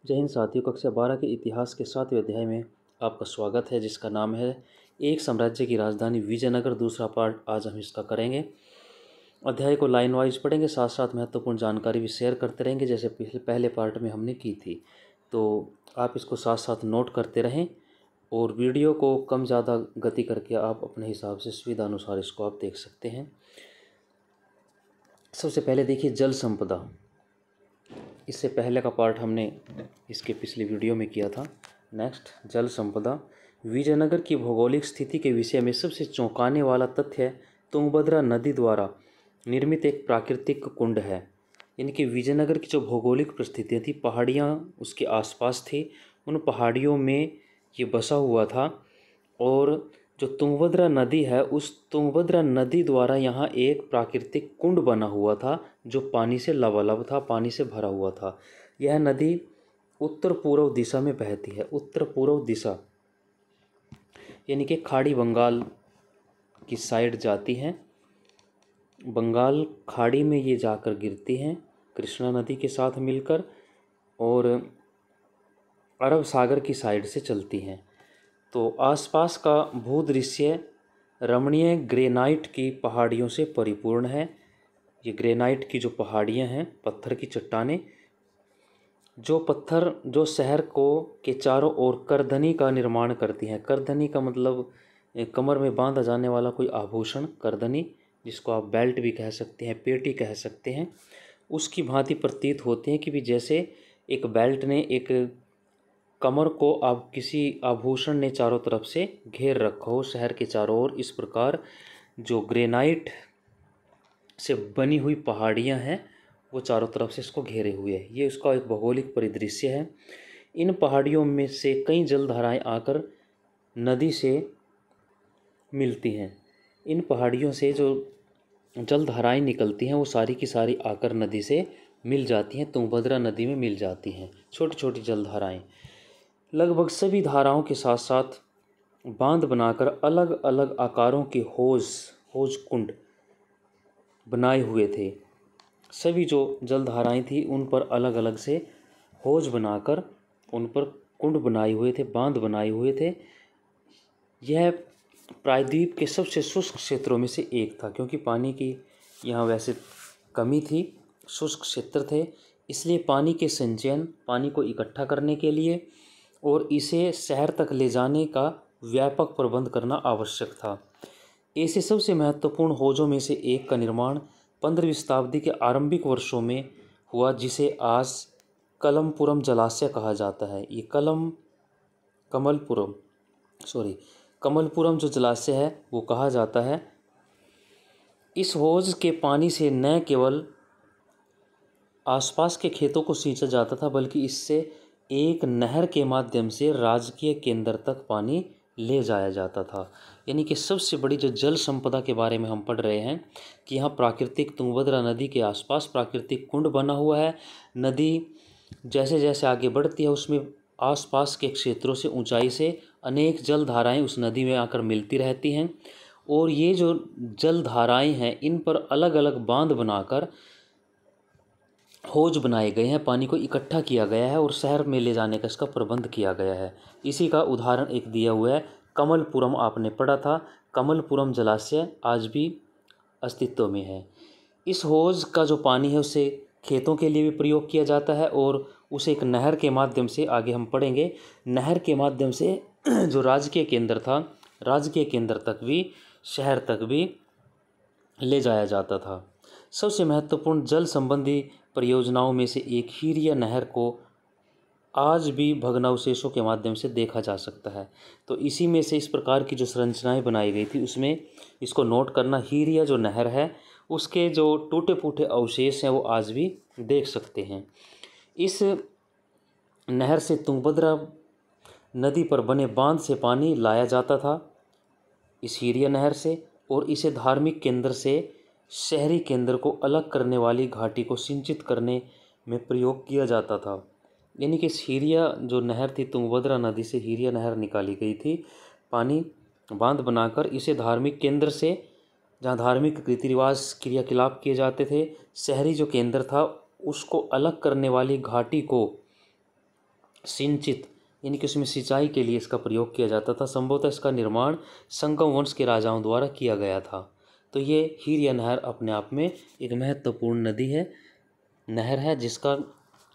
जय हिंद साथियों, कक्षा 12 के इतिहास के 7वें अध्याय में आपका स्वागत है, जिसका नाम है एक साम्राज्य की राजधानी विजयनगर। दूसरा पार्ट आज हम इसका करेंगे। अध्याय को लाइन वाइज पढ़ेंगे, साथ साथ महत्वपूर्ण जानकारी भी शेयर करते रहेंगे, जैसे पहले पार्ट में हमने की थी। तो आप इसको साथ साथ नोट करते रहें और वीडियो को कम ज़्यादा गति करके आप अपने हिसाब से सुविधा अनुसार इसको आप देख सकते हैं। सबसे पहले देखिए जल संपदा। इससे पहले का पार्ट हमने इसके पिछली वीडियो में किया था। नेक्स्ट, जल संपदा। विजयनगर की भौगोलिक स्थिति के विषय में सबसे चौंकाने वाला तथ्य तुंगभद्रा नदी द्वारा निर्मित एक प्राकृतिक कुंड है। यानी कि विजयनगर की जो भौगोलिक परिस्थितियाँ थी, पहाड़ियाँ उसके आसपास थी, उन पहाड़ियों में ये बसा हुआ था। और जो तुंगभद्रा नदी है, उस तुंगभद्रा नदी द्वारा यहाँ एक प्राकृतिक कुंड बना हुआ था जो पानी से लबालब था, पानी से भरा हुआ था। यह नदी उत्तर पूर्व दिशा में बहती है। उत्तर पूर्व दिशा यानी कि खाड़ी बंगाल की साइड जाती हैं। बंगाल खाड़ी में ये जाकर गिरती हैं कृष्णा नदी के साथ मिलकर, और अरब सागर की साइड से चलती हैं। तो आसपास का भूदृश्य रमणीय ग्रेनाइट की पहाड़ियों से परिपूर्ण है। ये ग्रेनाइट की जो पहाड़ियाँ हैं, पत्थर की चट्टानें, जो पत्थर जो शहर को के चारों ओर करधनी का निर्माण करती हैं। करधनी का मतलब कमर में बांधा जाने वाला कोई आभूषण, करधनी, जिसको आप बेल्ट भी कह सकते हैं, पेटी कह सकते हैं, उसकी भांति प्रतीत होते हैं कि भी जैसे एक बेल्ट ने एक कमर को आप किसी आभूषण ने चारों तरफ से घेर रखा हो शहर के चारों ओर। इस प्रकार जो ग्रेनाइट से बनी हुई पहाड़ियां हैं वो चारों तरफ से इसको घेरे हुए है। ये उसका एक भौगोलिक परिदृश्य है। इन पहाड़ियों में से कई जलधाराएं आकर नदी से मिलती हैं। इन पहाड़ियों से जो जलधाराएं निकलती हैं वो सारी की सारी आकर नदी से मिल जाती हैं, तुंगभद्रा नदी में मिल जाती हैं, छोटी छोटी जलधाराएं। लगभग सभी धाराओं के साथ साथ बांध बनाकर अलग अलग आकारों के हौज कुंड बनाए हुए थे। सभी जो जलधाराएं थी उन पर अलग अलग से हौज बनाकर उन पर कुंड बनाए हुए थे, बांध बनाए हुए थे। यह प्रायद्वीप के सबसे शुष्क क्षेत्रों में से एक था, क्योंकि पानी की यहाँ वैसे कमी थी, शुष्क क्षेत्र थे, इसलिए पानी के संचयन, पानी को इकट्ठा करने के लिए और इसे शहर तक ले जाने का व्यापक प्रबंध करना आवश्यक था। ऐसे सबसे महत्वपूर्ण हौजों में से एक का निर्माण 15वीं शताब्दी के आरंभिक वर्षों में हुआ, जिसे आज कमलपुरम जलाशय कहा जाता है। ये कमलपुरम जो जलाशय है वो कहा जाता है। इस हौज के पानी से न केवल आसपास के खेतों को सींचा जाता था, बल्कि इससे एक नहर के माध्यम से राजकीय केंद्र तक पानी ले जाया जाता था। यानी कि सबसे बड़ी जो जल संपदा के बारे में हम पढ़ रहे हैं कि यहाँ प्राकृतिक तुंगभद्रा नदी के आसपास प्राकृतिक कुंड बना हुआ है। नदी जैसे जैसे आगे बढ़ती है उसमें आसपास के क्षेत्रों से ऊंचाई से अनेक जल धाराएँ उस नदी में आकर मिलती रहती हैं, और ये जो जल धाराएँ हैं इन पर अलग अलग बांध बनाकर हौज बनाए गए हैं, पानी को इकट्ठा किया गया है और शहर में ले जाने का इसका प्रबंध किया गया है। इसी का उदाहरण एक दिया हुआ है, कमलपुरम, आपने पढ़ा था। कमलपुरम जलाशय आज भी अस्तित्व में है। इस हौज का जो पानी है उसे खेतों के लिए भी प्रयोग किया जाता है, और उसे एक नहर के माध्यम से, आगे हम पढ़ेंगे, नहर के माध्यम से जो राजकीय केंद्र था, राजकीय केंद्र तक भी, शहर तक भी ले जाया जाता था। सबसे महत्वपूर्ण जल संबंधी परियोजनाओं में से एक हीरिया नहर को आज भी भग्नावशेषों के माध्यम से देखा जा सकता है। तो इसी में से इस प्रकार की जो संरचनाएं बनाई गई थी उसमें इसको नोट करना, हीरिया जो नहर है उसके जो टूटे फूटे अवशेष हैं वो आज भी देख सकते हैं। इस नहर से तुंगभद्रा नदी पर बने बांध से पानी लाया जाता था, इस हीरिया नहर से, और इसे धार्मिक केंद्र से शहरी केंद्र को अलग करने वाली घाटी को सिंचित करने में प्रयोग किया जाता था। यानी कि हीरिया जो नहर थी, तुंगभद्रा नदी से हीरिया नहर निकाली गई थी, पानी बांध बनाकर इसे धार्मिक केंद्र से, जहाँ धार्मिक रीति रिवाज क्रियाकलाप किए जाते थे, शहरी जो केंद्र था उसको अलग करने वाली घाटी को सिंचित यानी कि उसमें सिंचाई के लिए इसका प्रयोग किया जाता था। संभवतः इसका निर्माण संगम वंश के राजाओं द्वारा किया गया था। तो ये हीर नहर अपने आप में एक महत्वपूर्ण नहर है जिसका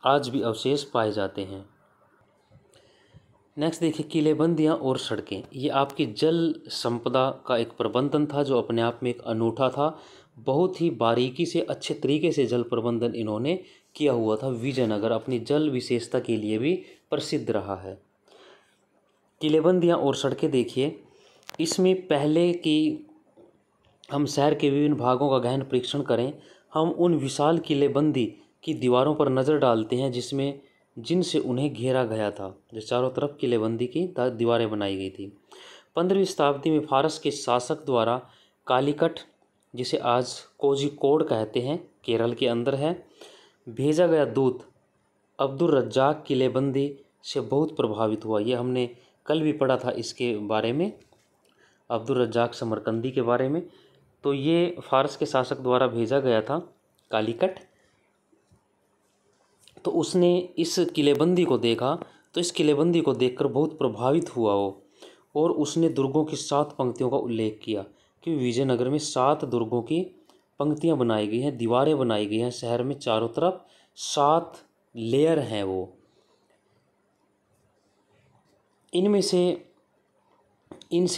आज भी अवशेष पाए जाते हैं। नेक्स्ट देखिए, किलेबंदियाँ और सड़कें। ये आपकी जल संपदा का एक प्रबंधन था जो अपने आप में एक अनूठा था। बहुत ही बारीकी से अच्छे तरीके से जल प्रबंधन इन्होंने किया हुआ था। विजयनगर अपनी जल विशेषता के लिए भी प्रसिद्ध रहा है। किलेबंदियाँ और सड़कें देखिए, इसमें पहले कि हम शहर के विभिन्न भागों का गहन परीक्षण करें, हम उन विशाल किलेबंदी की दीवारों पर नज़र डालते हैं जिनसे उन्हें घेरा गया था। जो चारों तरफ किलेबंदी की दीवारें बनाई गई थी। 15वीं शताब्दी में फारस के शासक द्वारा कालीकट, जिसे आज कोझिकोड कहते हैं, केरल के अंदर है, भेजा गया दूत अब्दुल रज्जाक किलेबंदी से बहुत प्रभावित हुआ। ये हमने कल भी पढ़ा था इसके बारे में, अब्दुल रज्जाक समरकंदी के बारे में। तो ये फारस के शासक द्वारा भेजा गया था कालीकट। तो उसने इस किलेबंदी को देखा, तो इस किलेबंदी को देखकर बहुत प्रभावित हुआ वो, और उसने दुर्गों की 7 पंक्तियों का उल्लेख किया कि विजयनगर में 7 दुर्गों की पंक्तियां बनाई गई हैं, दीवारें बनाई गई हैं। शहर में चारों तरफ 7 लेयर हैं वो। इनसे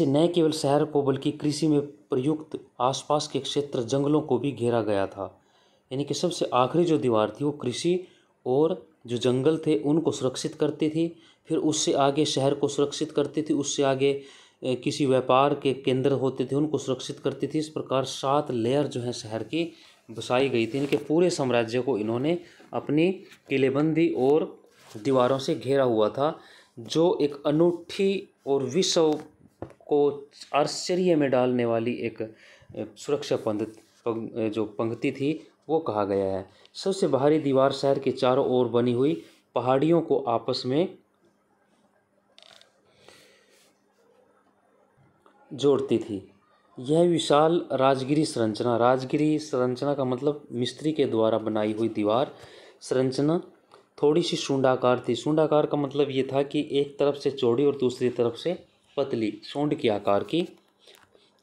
न केवल शहर को बल्कि कृषि में प्रयुक्त आसपास के क्षेत्र जंगलों को भी घेरा गया था। यानी कि सबसे आखिरी जो दीवार थी वो कृषि और जो जंगल थे उनको सुरक्षित करती थी। फिर उससे आगे शहर को सुरक्षित करती थी, उससे आगे किसी व्यापार के केंद्र होते थे उनको सुरक्षित करती थी। इस प्रकार 7 लेयर जो है शहर की बसाई गई थी। इनके पूरे साम्राज्य को इन्होंने अपनी किलेबंदी और दीवारों से घेरा हुआ था, जो एक अनूठी और विश्व को आश्चर्य में डालने वाली एक सुरक्षा जो पंक्ति थी वो कहा गया है। सबसे बाहरी दीवार शहर के चारों ओर बनी हुई पहाड़ियों को आपस में जोड़ती थी। यह विशाल राजगिरी संरचना का मतलब मिस्त्री के द्वारा बनाई हुई दीवार संरचना थोड़ी सी शूंडाकार थी। शूंडाकार का मतलब ये था कि एक तरफ से चौड़ी और दूसरी तरफ से पतली, सूंड के आकार की,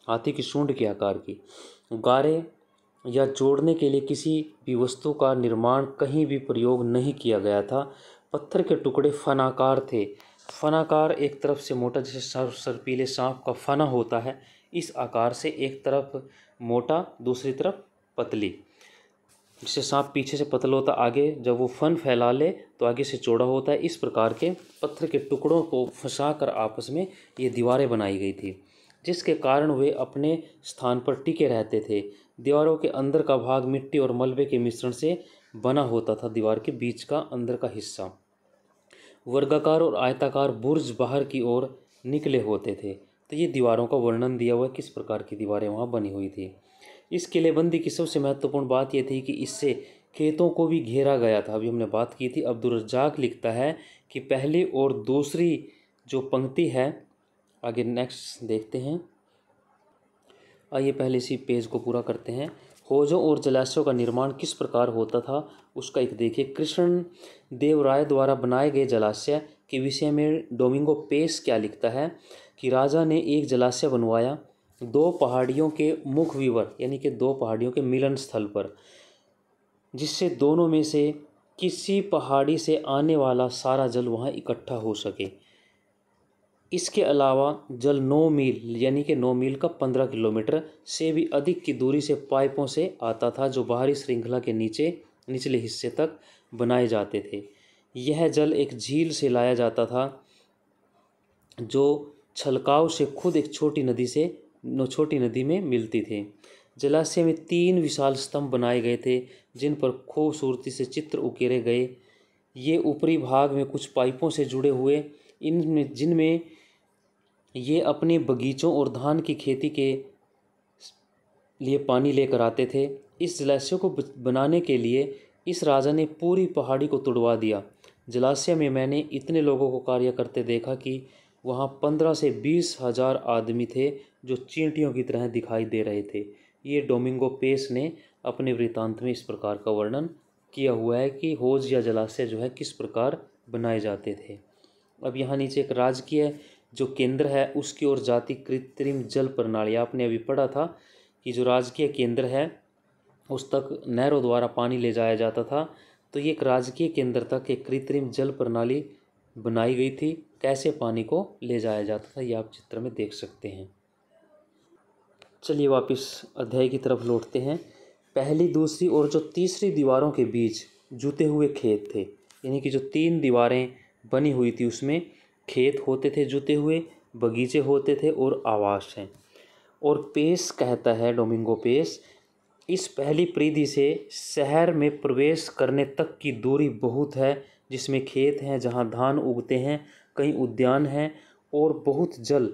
हाथी की सूंड के आकार की। गारे या जोड़ने के लिए किसी भी वस्तु का निर्माण कहीं भी प्रयोग नहीं किया गया था। पत्थर के टुकड़े फनाकार थे। फनाकार एक तरफ से मोटा, जैसे सर्पीले सांप का फना होता है, इस आकार से, एक तरफ मोटा दूसरी तरफ पतली। जिससे सांप पीछे से पतला होता, आगे जब वो फन फैला ले तो आगे से चौड़ा होता है। इस प्रकार के पत्थर के टुकड़ों को फंसाकर आपस में ये दीवारें बनाई गई थी, जिसके कारण वे अपने स्थान पर टिके रहते थे। दीवारों के अंदर का भाग मिट्टी और मलबे के मिश्रण से बना होता था। दीवार के बीच का अंदर का हिस्सा वर्गाकार और आयताकार बुर्ज बाहर की ओर निकले होते थे। तो ये दीवारों का वर्णन दिया हुआ है, किस प्रकार की दीवारें वहाँ बनी हुई थी। इस किलेबंदी की सबसे महत्वपूर्ण बात यह थी कि इससे खेतों को भी घेरा गया था। अभी हमने बात की थी। अब्दुल रज्जाक लिखता है कि पहली और दूसरी जो पंक्ति है, आगे नेक्स्ट देखते हैं। आइए पहले इसी पेज को पूरा करते हैं। हौजों और जलाशयों का निर्माण किस प्रकार होता था उसका एक देखिए। कृष्ण देव राय द्वारा बनाए गए जलाशय के विषय में डोमिंगो पेस क्या लिखता है कि राजा ने एक जलाशय बनवाया 2 पहाड़ियों के मुख विवर, यानी कि 2 पहाड़ियों के मिलन स्थल पर, जिससे दोनों में से किसी पहाड़ी से आने वाला सारा जल वहाँ इकट्ठा हो सके। इसके अलावा जल 9 मील यानी कि 9 मील का 15 किलोमीटर से भी अधिक की दूरी से पाइपों से आता था, जो बाहरी श्रृंखला के निचले हिस्से तक बनाए जाते थे। यह जल एक झील से लाया जाता था, जो छलकाव से खुद एक छोटी नदी में मिलती थी। जलाशय में 3 विशाल स्तंभ बनाए गए थे, जिन पर खूबसूरती से चित्र उकेरे गए। ये ऊपरी भाग में कुछ पाइपों से जुड़े हुए, जिनमें ये अपने बगीचों और धान की खेती के लिए पानी लेकर आते थे। इस जलाशय को बनाने के लिए इस राजा ने पूरी पहाड़ी को तुड़वा दिया। जलाशय में मैंने इतने लोगों को कार्य करते देखा कि वहाँ 15 से 20 हज़ार आदमी थे, जो चींटियों की तरह दिखाई दे रहे थे। ये डोमिंगो पेस ने अपने वृत्तांत में इस प्रकार का वर्णन किया हुआ है कि हौज या जलाशय जो है किस प्रकार बनाए जाते थे। अब यहाँ नीचे एक राजकीय जो केंद्र है उसकी ओर जाती कृत्रिम जल प्रणाली, आपने अभी पढ़ा था कि जो राजकीय केंद्र है उस तक नहरों द्वारा पानी ले जाया जाता था। तो ये एक राजकीय केंद्र तक एक कृत्रिम जल प्रणाली बनाई गई थी। कैसे पानी को ले जाया जाता था ये आप चित्र में देख सकते हैं। चलिए वापस अध्याय की तरफ लौटते हैं। पहली, दूसरी और जो तीसरी दीवारों के बीच जुते हुए खेत थे, यानी कि जो 3 दीवारें बनी हुई थी उसमें खेत होते थे जुते हुए, बगीचे होते थे और आवास हैं। और पेस कहता है, डोमिंगो पेस, इस पहली परिधि से शहर में प्रवेश करने तक की दूरी बहुत है, जिसमें खेत हैं जहां धान उगते हैं, कई उद्यान हैं और बहुत जल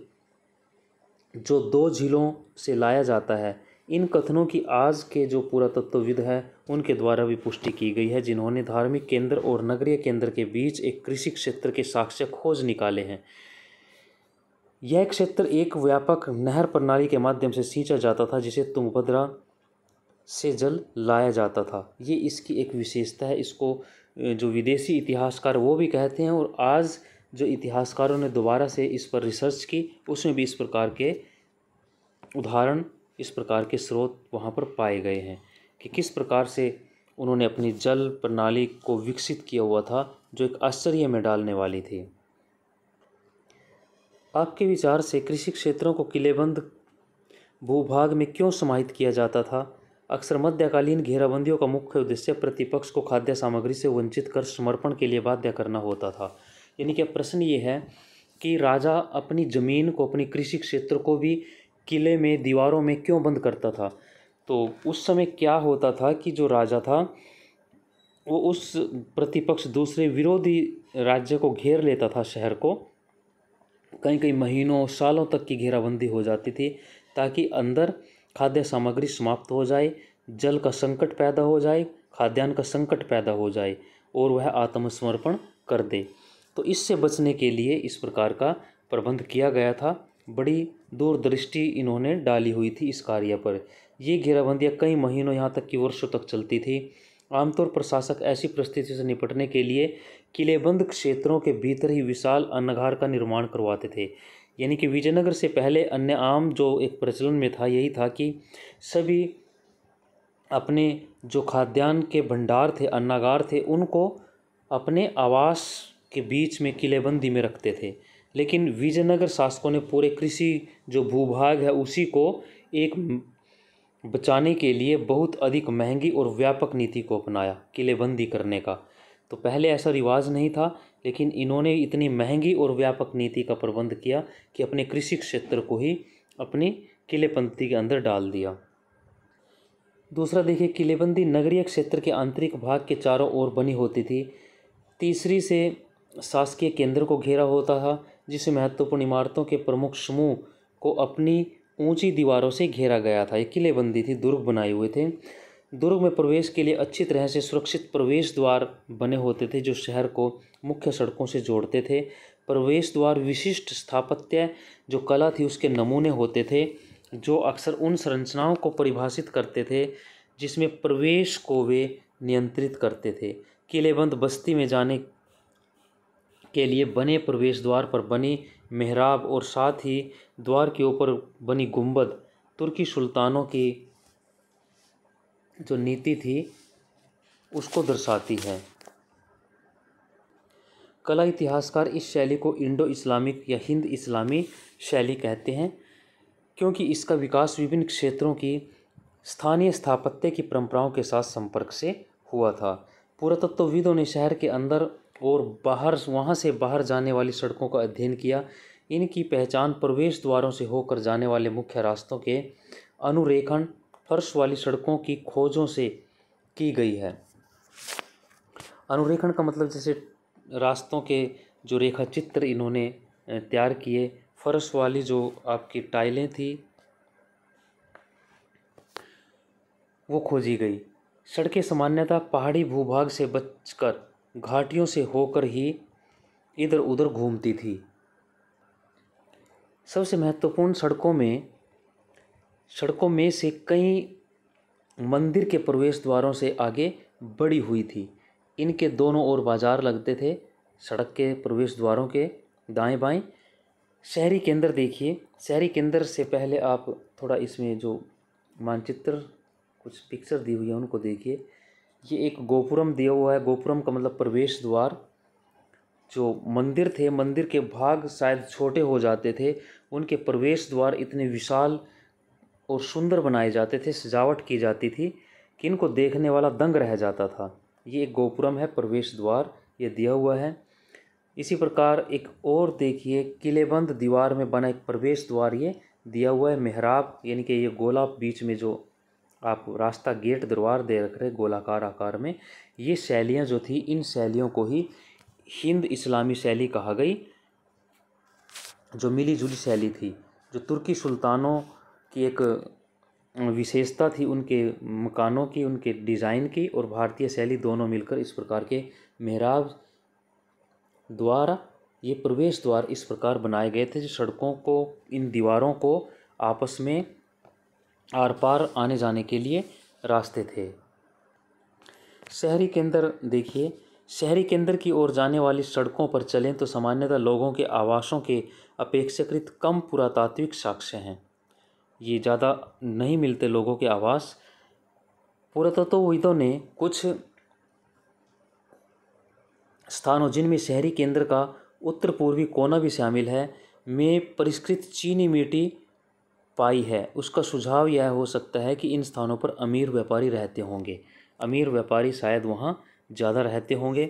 जो 2 झीलों से लाया जाता है। इन कथनों की आज के जो पुरातत्वविद हैं उनके द्वारा भी पुष्टि की गई है, जिन्होंने धार्मिक केंद्र और नगरीय केंद्र के बीच एक कृषि क्षेत्र के साक्ष्य खोज निकाले हैं। यह क्षेत्र एक व्यापक नहर प्रणाली के माध्यम से सींचा जाता था, जिसे तुंगभद्रा से जल लाया जाता था। ये इसकी एक विशेषता है। इसको जो विदेशी इतिहासकार वो भी कहते हैं, और आज जो इतिहासकारों ने दोबारा से इस पर रिसर्च की उसमें भी इस प्रकार के उदाहरण, इस प्रकार के स्रोत वहाँ पर पाए गए हैं कि किस प्रकार से उन्होंने अपनी जल प्रणाली को विकसित किया हुआ था, जो एक आश्चर्य में डालने वाली थी। आपके विचार से कृषि क्षेत्रों को किलेबंद भूभाग में क्यों समाहित किया जाता था? अक्सर मध्यकालीन घेराबंदियों का मुख्य उद्देश्य प्रतिपक्ष को खाद्य सामग्री से वंचित कर समर्पण के लिए बाध्य करना होता था। यानी कि प्रश्न ये है कि राजा अपनी ज़मीन को, अपनी कृषि क्षेत्र को भी किले में, दीवारों में क्यों बंद करता था? तो उस समय क्या होता था कि जो राजा था वो उस प्रतिपक्ष, दूसरे विरोधी राज्य को घेर लेता था, शहर को। कई कई महीनों, सालों तक की घेराबंदी हो जाती थी ताकि अंदर खाद्य सामग्री समाप्त हो जाए, जल का संकट पैदा हो जाए, खाद्यान्न का संकट पैदा हो जाए और वह आत्मसमर्पण कर दे। तो इससे बचने के लिए इस प्रकार का प्रबंध किया गया था। बड़ी दूरदृष्टि इन्होंने डाली हुई थी इस कार्य पर। ये घेराबंदियाँ कई महीनों, यहाँ तक कि वर्षों तक चलती थी। आमतौर पर शासक ऐसी परिस्थिति से निपटने के लिए किलेबंद क्षेत्रों के भीतर ही विशाल अन्नगार का निर्माण करवाते थे। यानी कि विजयनगर से पहले अन्य आम जो एक प्रचलन में था यही था कि सभी अपने जो खाद्यान्न के भंडार थे, अन्नागार थे, उनको अपने आवास के बीच में किलेबंदी में रखते थे। लेकिन विजयनगर शासकों ने पूरे कृषि जो भूभाग है उसी को एक बचाने के लिए बहुत अधिक महंगी और व्यापक नीति को अपनाया, किलेबंदी करने का। तो पहले ऐसा रिवाज नहीं था, लेकिन इन्होंने इतनी महंगी और व्यापक नीति का प्रबंध किया कि अपने कृषि क्षेत्र को ही अपनी किलेपंथी के अंदर डाल दिया। दूसरा देखिए, किलेबंदी नगरीय क्षेत्र के आंतरिक भाग के चारों ओर बनी होती थी। तीसरी से शासकीय केंद्र को घेरा होता था, जिसे महत्वपूर्ण इमारतों के प्रमुख समूह को अपनी ऊंची दीवारों से घेरा गया था। ये किलेबंदी थी, दुर्ग बनाए हुए थे। दुर्ग में प्रवेश के लिए अच्छी तरह से सुरक्षित प्रवेश द्वार बने होते थे, जो शहर को मुख्य सड़कों से जोड़ते थे। प्रवेश द्वार विशिष्ट स्थापत्य जो कला थी उसके नमूने होते थे, जो अक्सर उन संरचनाओं को परिभाषित करते थे जिसमें प्रवेश को वे नियंत्रित करते थे। किलेबंद बस्ती में जाने के लिए बने प्रवेश द्वार पर बनी मेहराब और साथ ही द्वार के ऊपर बनी गुंबद तुर्की सुल्तानों की जो नीति थी उसको दर्शाती है। कला इतिहासकार इस शैली को इंडो इस्लामिक या हिंद इस्लामी शैली कहते हैं, क्योंकि इसका विकास विभिन्न क्षेत्रों की स्थानीय स्थापत्य की परंपराओं के साथ संपर्क से हुआ था। पुरातत्वविदों ने शहर के अंदर और बाहर, वहाँ से बाहर जाने वाली सड़कों का अध्ययन किया। इनकी पहचान प्रवेश द्वारों से होकर जाने वाले मुख्य रास्तों के अनुरेखण, फर्श वाली सड़कों की खोजों से की गई है। अनुरेखण का मतलब जैसे रास्तों के जो रेखा चित्र इन्होंने तैयार किए। फर्श वाली जो आपकी टाइलें थी वो खोजी गई। सड़कें सामान्यतः पहाड़ी भूभाग से बचकर घाटियों से होकर ही इधर उधर घूमती थी। सबसे महत्वपूर्ण सड़कों में से कई मंदिर के प्रवेश द्वारों से आगे बढ़ी हुई थी। इनके दोनों ओर बाजार लगते थे सड़क के प्रवेश द्वारों के दाएं बाएं। शहरी केंद्र देखिए, शहरी केंद्र से पहले आप थोड़ा इसमें जो मानचित्र कुछ पिक्चर दी हुई है उनको देखिए। ये एक गोपुरम दिया हुआ है, गोपुरम का मतलब प्रवेश द्वार। जो मंदिर थे, मंदिर के भाग शायद छोटे हो जाते थे, उनके प्रवेश द्वार इतने विशाल और सुंदर बनाए जाते थे, सजावट की जाती थी कि इनको देखने वाला दंग रह जाता था। ये एक गोपुरम है, प्रवेश द्वार ये दिया हुआ है। इसी प्रकार एक और देखिए, किलेबंद दीवार में बना एक प्रवेश द्वार ये दिया हुआ है। मेहराब यानी कि ये गोला बीच में जो आप रास्ता गेट दरबार दे रख रहे गोलाकार आकार में, ये शैलियाँ जो थी, इन शैलियों को ही हिंद इस्लामी शैली कहा गई, जो मिली जुली शैली थी, जो तुर्की सुल्तानों की एक विशेषता थी, उनके मकानों की, उनके डिज़ाइन की, और भारतीय शैली दोनों मिलकर इस प्रकार के मेहराब द्वार, ये प्रवेश द्वार इस प्रकार बनाए गए थे, जो सड़कों को, इन दीवारों को आपस में आर पार आने जाने के लिए रास्ते थे। शहरी केंद्र देखिए, शहरी केंद्र की ओर जाने वाली सड़कों पर चलें तो सामान्यतः लोगों के आवासों के अपेक्षाकृत कम पुरातात्विक साक्ष्य हैं। ये ज़्यादा नहीं मिलते लोगों के आवास। पुरातत्वविदों ने कुछ स्थानों, जिनमें शहरी केंद्र का उत्तर पूर्वी कोना भी शामिल है, में परिष्कृत चीनी मिट्टी पाई है। उसका सुझाव यह हो सकता है कि इन स्थानों पर अमीर व्यापारी रहते होंगे, अमीर व्यापारी शायद वहाँ ज़्यादा रहते होंगे।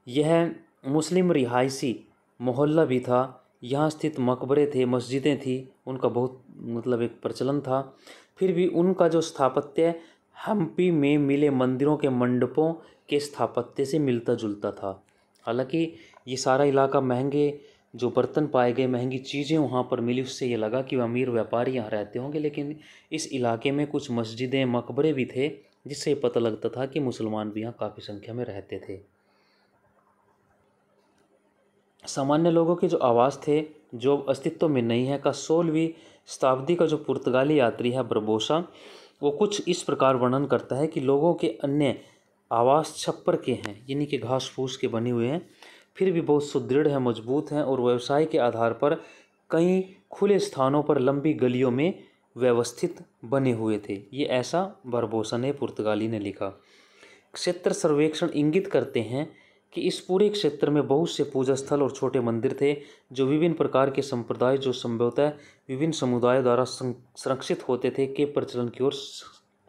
यह मुस्लिम रिहायशी मोहल्ला भी था, यहाँ स्थित मकबरे थे, मस्जिदें थी, उनका बहुत मतलब एक प्रचलन था। फिर भी उनका जो स्थापत्य हम्पी में मिले मंदिरों के मंडपों के स्थापत्य से मिलता जुलता था। हालांकि ये सारा इलाका, महंगे जो बर्तन पाए गए, महंगी चीज़ें वहाँ पर मिली, उससे ये लगा कि अमीर व्यापारी यहाँ रहते होंगे। लेकिन इस इलाके में कुछ मस्जिदें, मकबरे भी थे, जिससे पता लगता था कि मुसलमान भी यहाँ काफ़ी संख्या में रहते थे। सामान्य लोगों के जो आवास थे, जो अस्तित्व में नहीं है, का 16वीं शताब्दी का जो पुर्तगाली यात्री है बरबोसा, वो कुछ इस प्रकार वर्णन करता है कि लोगों के अन्य आवास छप्पर के हैं, यानी कि घास फूस के बने हुए हैं, फिर भी बहुत सुदृढ़ हैं, मजबूत हैं, और व्यवसाय के आधार पर कई खुले स्थानों पर लंबी गलियों में व्यवस्थित बने हुए थे। ये ऐसा बरबोसा ने, पुर्तगाली ने लिखा। क्षेत्र सर्वेक्षण इंगित करते हैं कि इस पूरे क्षेत्र में बहुत से पूजा स्थल और छोटे मंदिर थे, जो विभिन्न प्रकार के संप्रदाय, जो संभवतः विभिन्न समुदायों द्वारा संरक्षित होते थे, के प्रचलन की ओर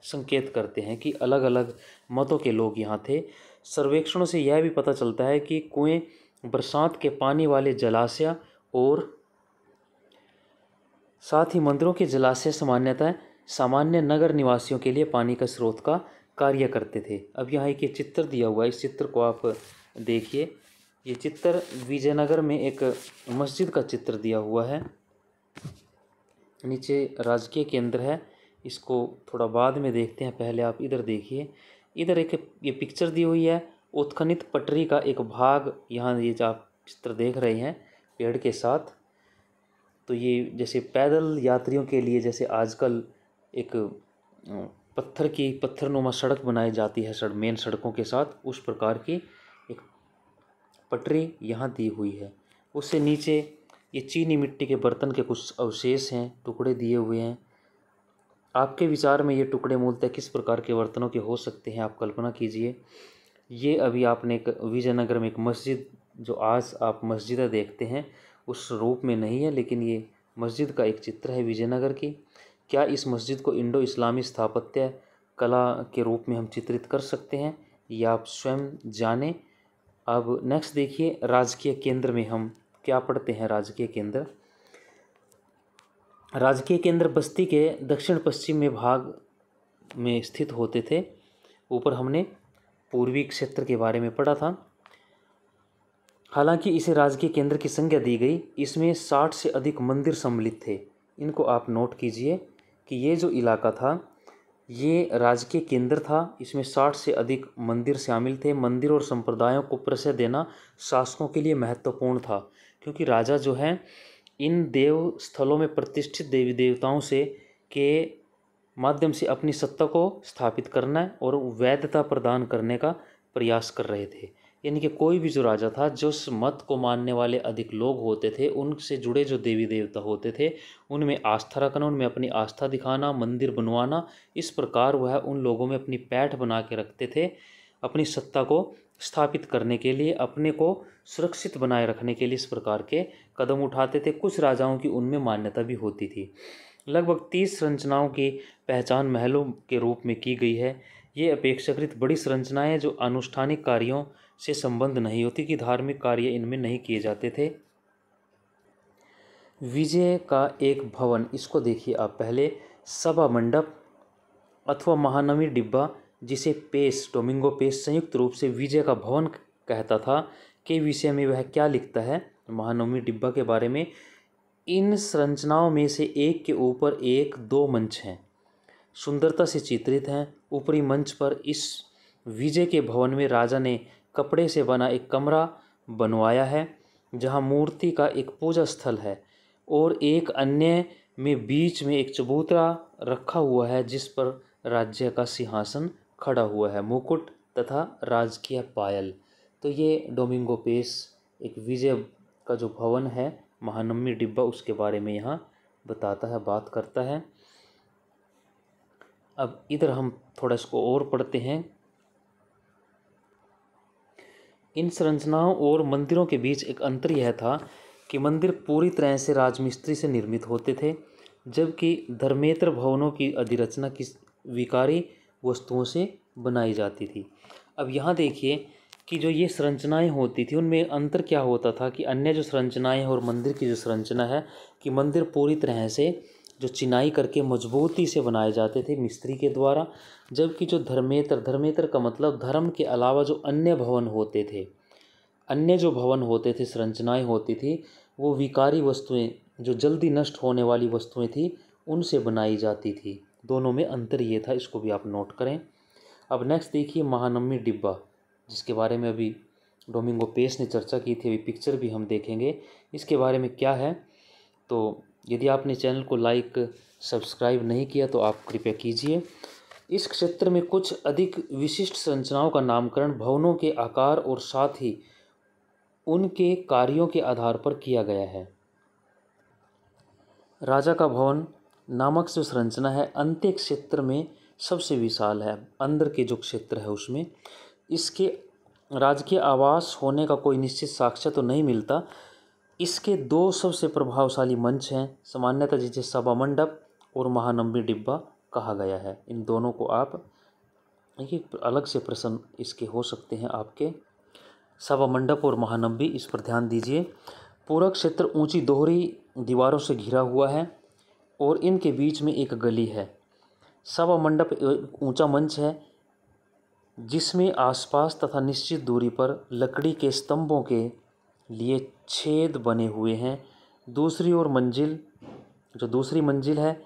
संकेत करते हैं कि अलग अलग मतों के लोग यहाँ थे। सर्वेक्षणों से यह भी पता चलता है कि कुएं, बरसात के पानी वाले जलाशय और साथ ही मंदिरों के जलाशय सामान्यतः सामान्य नगर निवासियों के लिए पानी का स्रोत का कार्य करते थे। अब यहाँ एक ये चित्र दिया हुआ है, इस चित्र को आप देखिए। ये चित्र विजयनगर में एक मस्जिद का चित्र दिया हुआ है। नीचे राजकीय केंद्र है, इसको थोड़ा बाद में देखते हैं, पहले आप इधर देखिए। इधर एक ये पिक्चर दी हुई है, उत्खनित पटरी का एक भाग, यहाँ ये जो आप चित्र देख रहे हैं पेड़ के साथ, तो ये जैसे पैदल यात्रियों के लिए जैसे आजकल एक पत्थरनुमा सड़क बनाई जाती है मेन सड़कों के साथ, उस प्रकार की एक पटरी यहाँ दी हुई है। उससे नीचे ये चीनी मिट्टी के बर्तन के कुछ अवशेष हैं, टुकड़े दिए हुए हैं। आपके विचार में ये टुकड़े मूलतः किस प्रकार के बर्तनों के हो सकते हैं, आप कल्पना कीजिए। ये अभी आपने एक विजयनगर में एक मस्जिद, जो आज आप मस्जिदें देखते हैं उस रूप में नहीं है, लेकिन ये मस्जिद का एक चित्र है विजयनगर की। क्या इस मस्जिद को इंडो इस्लामी स्थापत्य कला के रूप में हम चित्रित कर सकते हैं, या आप स्वयं जानें। अब नेक्स्ट देखिए, राजकीय केंद्र में हम क्या पढ़ते हैं। राजकीय केंद्र बस्ती के दक्षिण पश्चिम में भाग में स्थित होते थे। ऊपर हमने पूर्वी क्षेत्र के बारे में पढ़ा था। हालांकि इसे राजकीय केंद्र की संज्ञा दी गई। इसमें 60 से अधिक मंदिर सम्मिलित थे। इनको आप नोट कीजिए कि ये जो इलाका था ये राजकीय केंद्र था, इसमें 60 से अधिक मंदिर शामिल थे। मंदिर और संप्रदायों को प्रशय देना शासकों के लिए महत्वपूर्ण था, क्योंकि राजा जो है इन देव स्थलों में प्रतिष्ठित देवी देवताओं से के माध्यम से अपनी सत्ता को स्थापित करना और वैधता प्रदान करने का प्रयास कर रहे थे। यानी कि कोई भी जो राजा था, जो उस मत को मानने वाले अधिक लोग होते थे, उनसे जुड़े जो देवी देवता होते थे, उनमें आस्था रखना, उनमें अपनी आस्था दिखाना, मंदिर बनवाना, इस प्रकार वह उन लोगों में अपनी पैठ बना के रखते थे, अपनी सत्ता को स्थापित करने के लिए, अपने को सुरक्षित बनाए रखने के लिए इस प्रकार के कदम उठाते थे। कुछ राजाओं की उनमें मान्यता भी होती थी। लगभग 30 संरचनाओं की पहचान महलों के रूप में की गई है। ये अपेक्षाकृत बड़ी संरचनाएं जो अनुष्ठानिक कार्यों से संबंध नहीं होती, कि धार्मिक कार्य इनमें नहीं किए जाते थे। विजय का एक भवन, इसको देखिए आप पहले, सभा मंडप अथवा महानवमी डिब्बा, जिसे पेस, डोमिंगो पेस संयुक्त रूप से विजय का भवन कहता था, के विषय में वह क्या लिखता है महानवमी डिब्बा के बारे में। इन संरचनाओं में से एक के ऊपर एक 2 मंच हैं, सुंदरता से चित्रित हैं। ऊपरी मंच पर इस विजय के भवन में राजा ने कपड़े से बना एक कमरा बनवाया है, जहां मूर्ति का एक पूजा स्थल है, और एक अन्य में बीच में एक चबूतरा रखा हुआ है, जिस पर राज्य का सिंहासन खड़ा हुआ है, मुकुट तथा राजकीय पायल। तो ये डोमिंगो पेस एक विजय का जो भवन है महानवमी डिब्बा, उसके बारे में यहाँ बताता है, बात करता है। अब इधर हम थोड़ा इसको और पढ़ते हैं। इन संरचनाओं और मंदिरों के बीच एक अंतर यह था कि मंदिर पूरी तरह से राजमिस्त्री से निर्मित होते थे, जबकि धर्मेतर भवनों की अधिरचना की विकारी वस्तुओं से बनाई जाती थी। अब यहाँ देखिए कि जो ये संरचनाएं होती थी, उनमें अंतर क्या होता था कि अन्य जो संरचनाएं हैं और मंदिर की जो संरचना है, कि मंदिर पूरी तरह से जो चिनाई करके मजबूती से बनाए जाते थे मिस्त्री के द्वारा, जबकि जो धर्मेतर का मतलब धर्म के अलावा जो अन्य भवन होते थे, अन्य जो भवन होते थे, संरचनाएं होती थी, वो विकारी वस्तुएं, जो जल्दी नष्ट होने वाली वस्तुएं थी, उनसे बनाई जाती थी। दोनों में अंतर ये था, इसको भी आप नोट करें। अब नेक्स्ट देखिए महानवमी डिब्बा, जिसके बारे में अभी डोमिंगो पेस ने चर्चा की थी, अभी पिक्चर भी हम देखेंगे इसके बारे में क्या है। तो यदि आपने चैनल को लाइक सब्सक्राइब नहीं किया तो आप कृपया कीजिए। इस क्षेत्र में कुछ अधिक विशिष्ट संरचनाओं का नामकरण भवनों के आकार और साथ ही उनके कार्यों के आधार पर किया गया है। राजा का भवन नामक जो संरचना है अंत्य क्षेत्र में सबसे विशाल है, अंदर के जो क्षेत्र है उसमें। इसके राजकीय आवास होने का कोई निश्चित साक्ष्य तो नहीं मिलता। इसके 2 सबसे प्रभावशाली मंच हैं, सामान्यतः जिसे सभा मंडप और महानवमी डिब्बा कहा गया है। इन दोनों को आप एक अलग से प्रश्न इसके हो सकते हैं आपके, सभा मंडप और महानवमी, इस पर ध्यान दीजिए। पूरा क्षेत्र ऊंची दोहरी दीवारों से घिरा हुआ है और इनके बीच में एक गली है। सभा मंडप एक ऊंचा मंच है जिसमें आसपास तथा निश्चित दूरी पर लकड़ी के स्तंभों के लिए छेद बने हुए हैं। दूसरी मंजिल है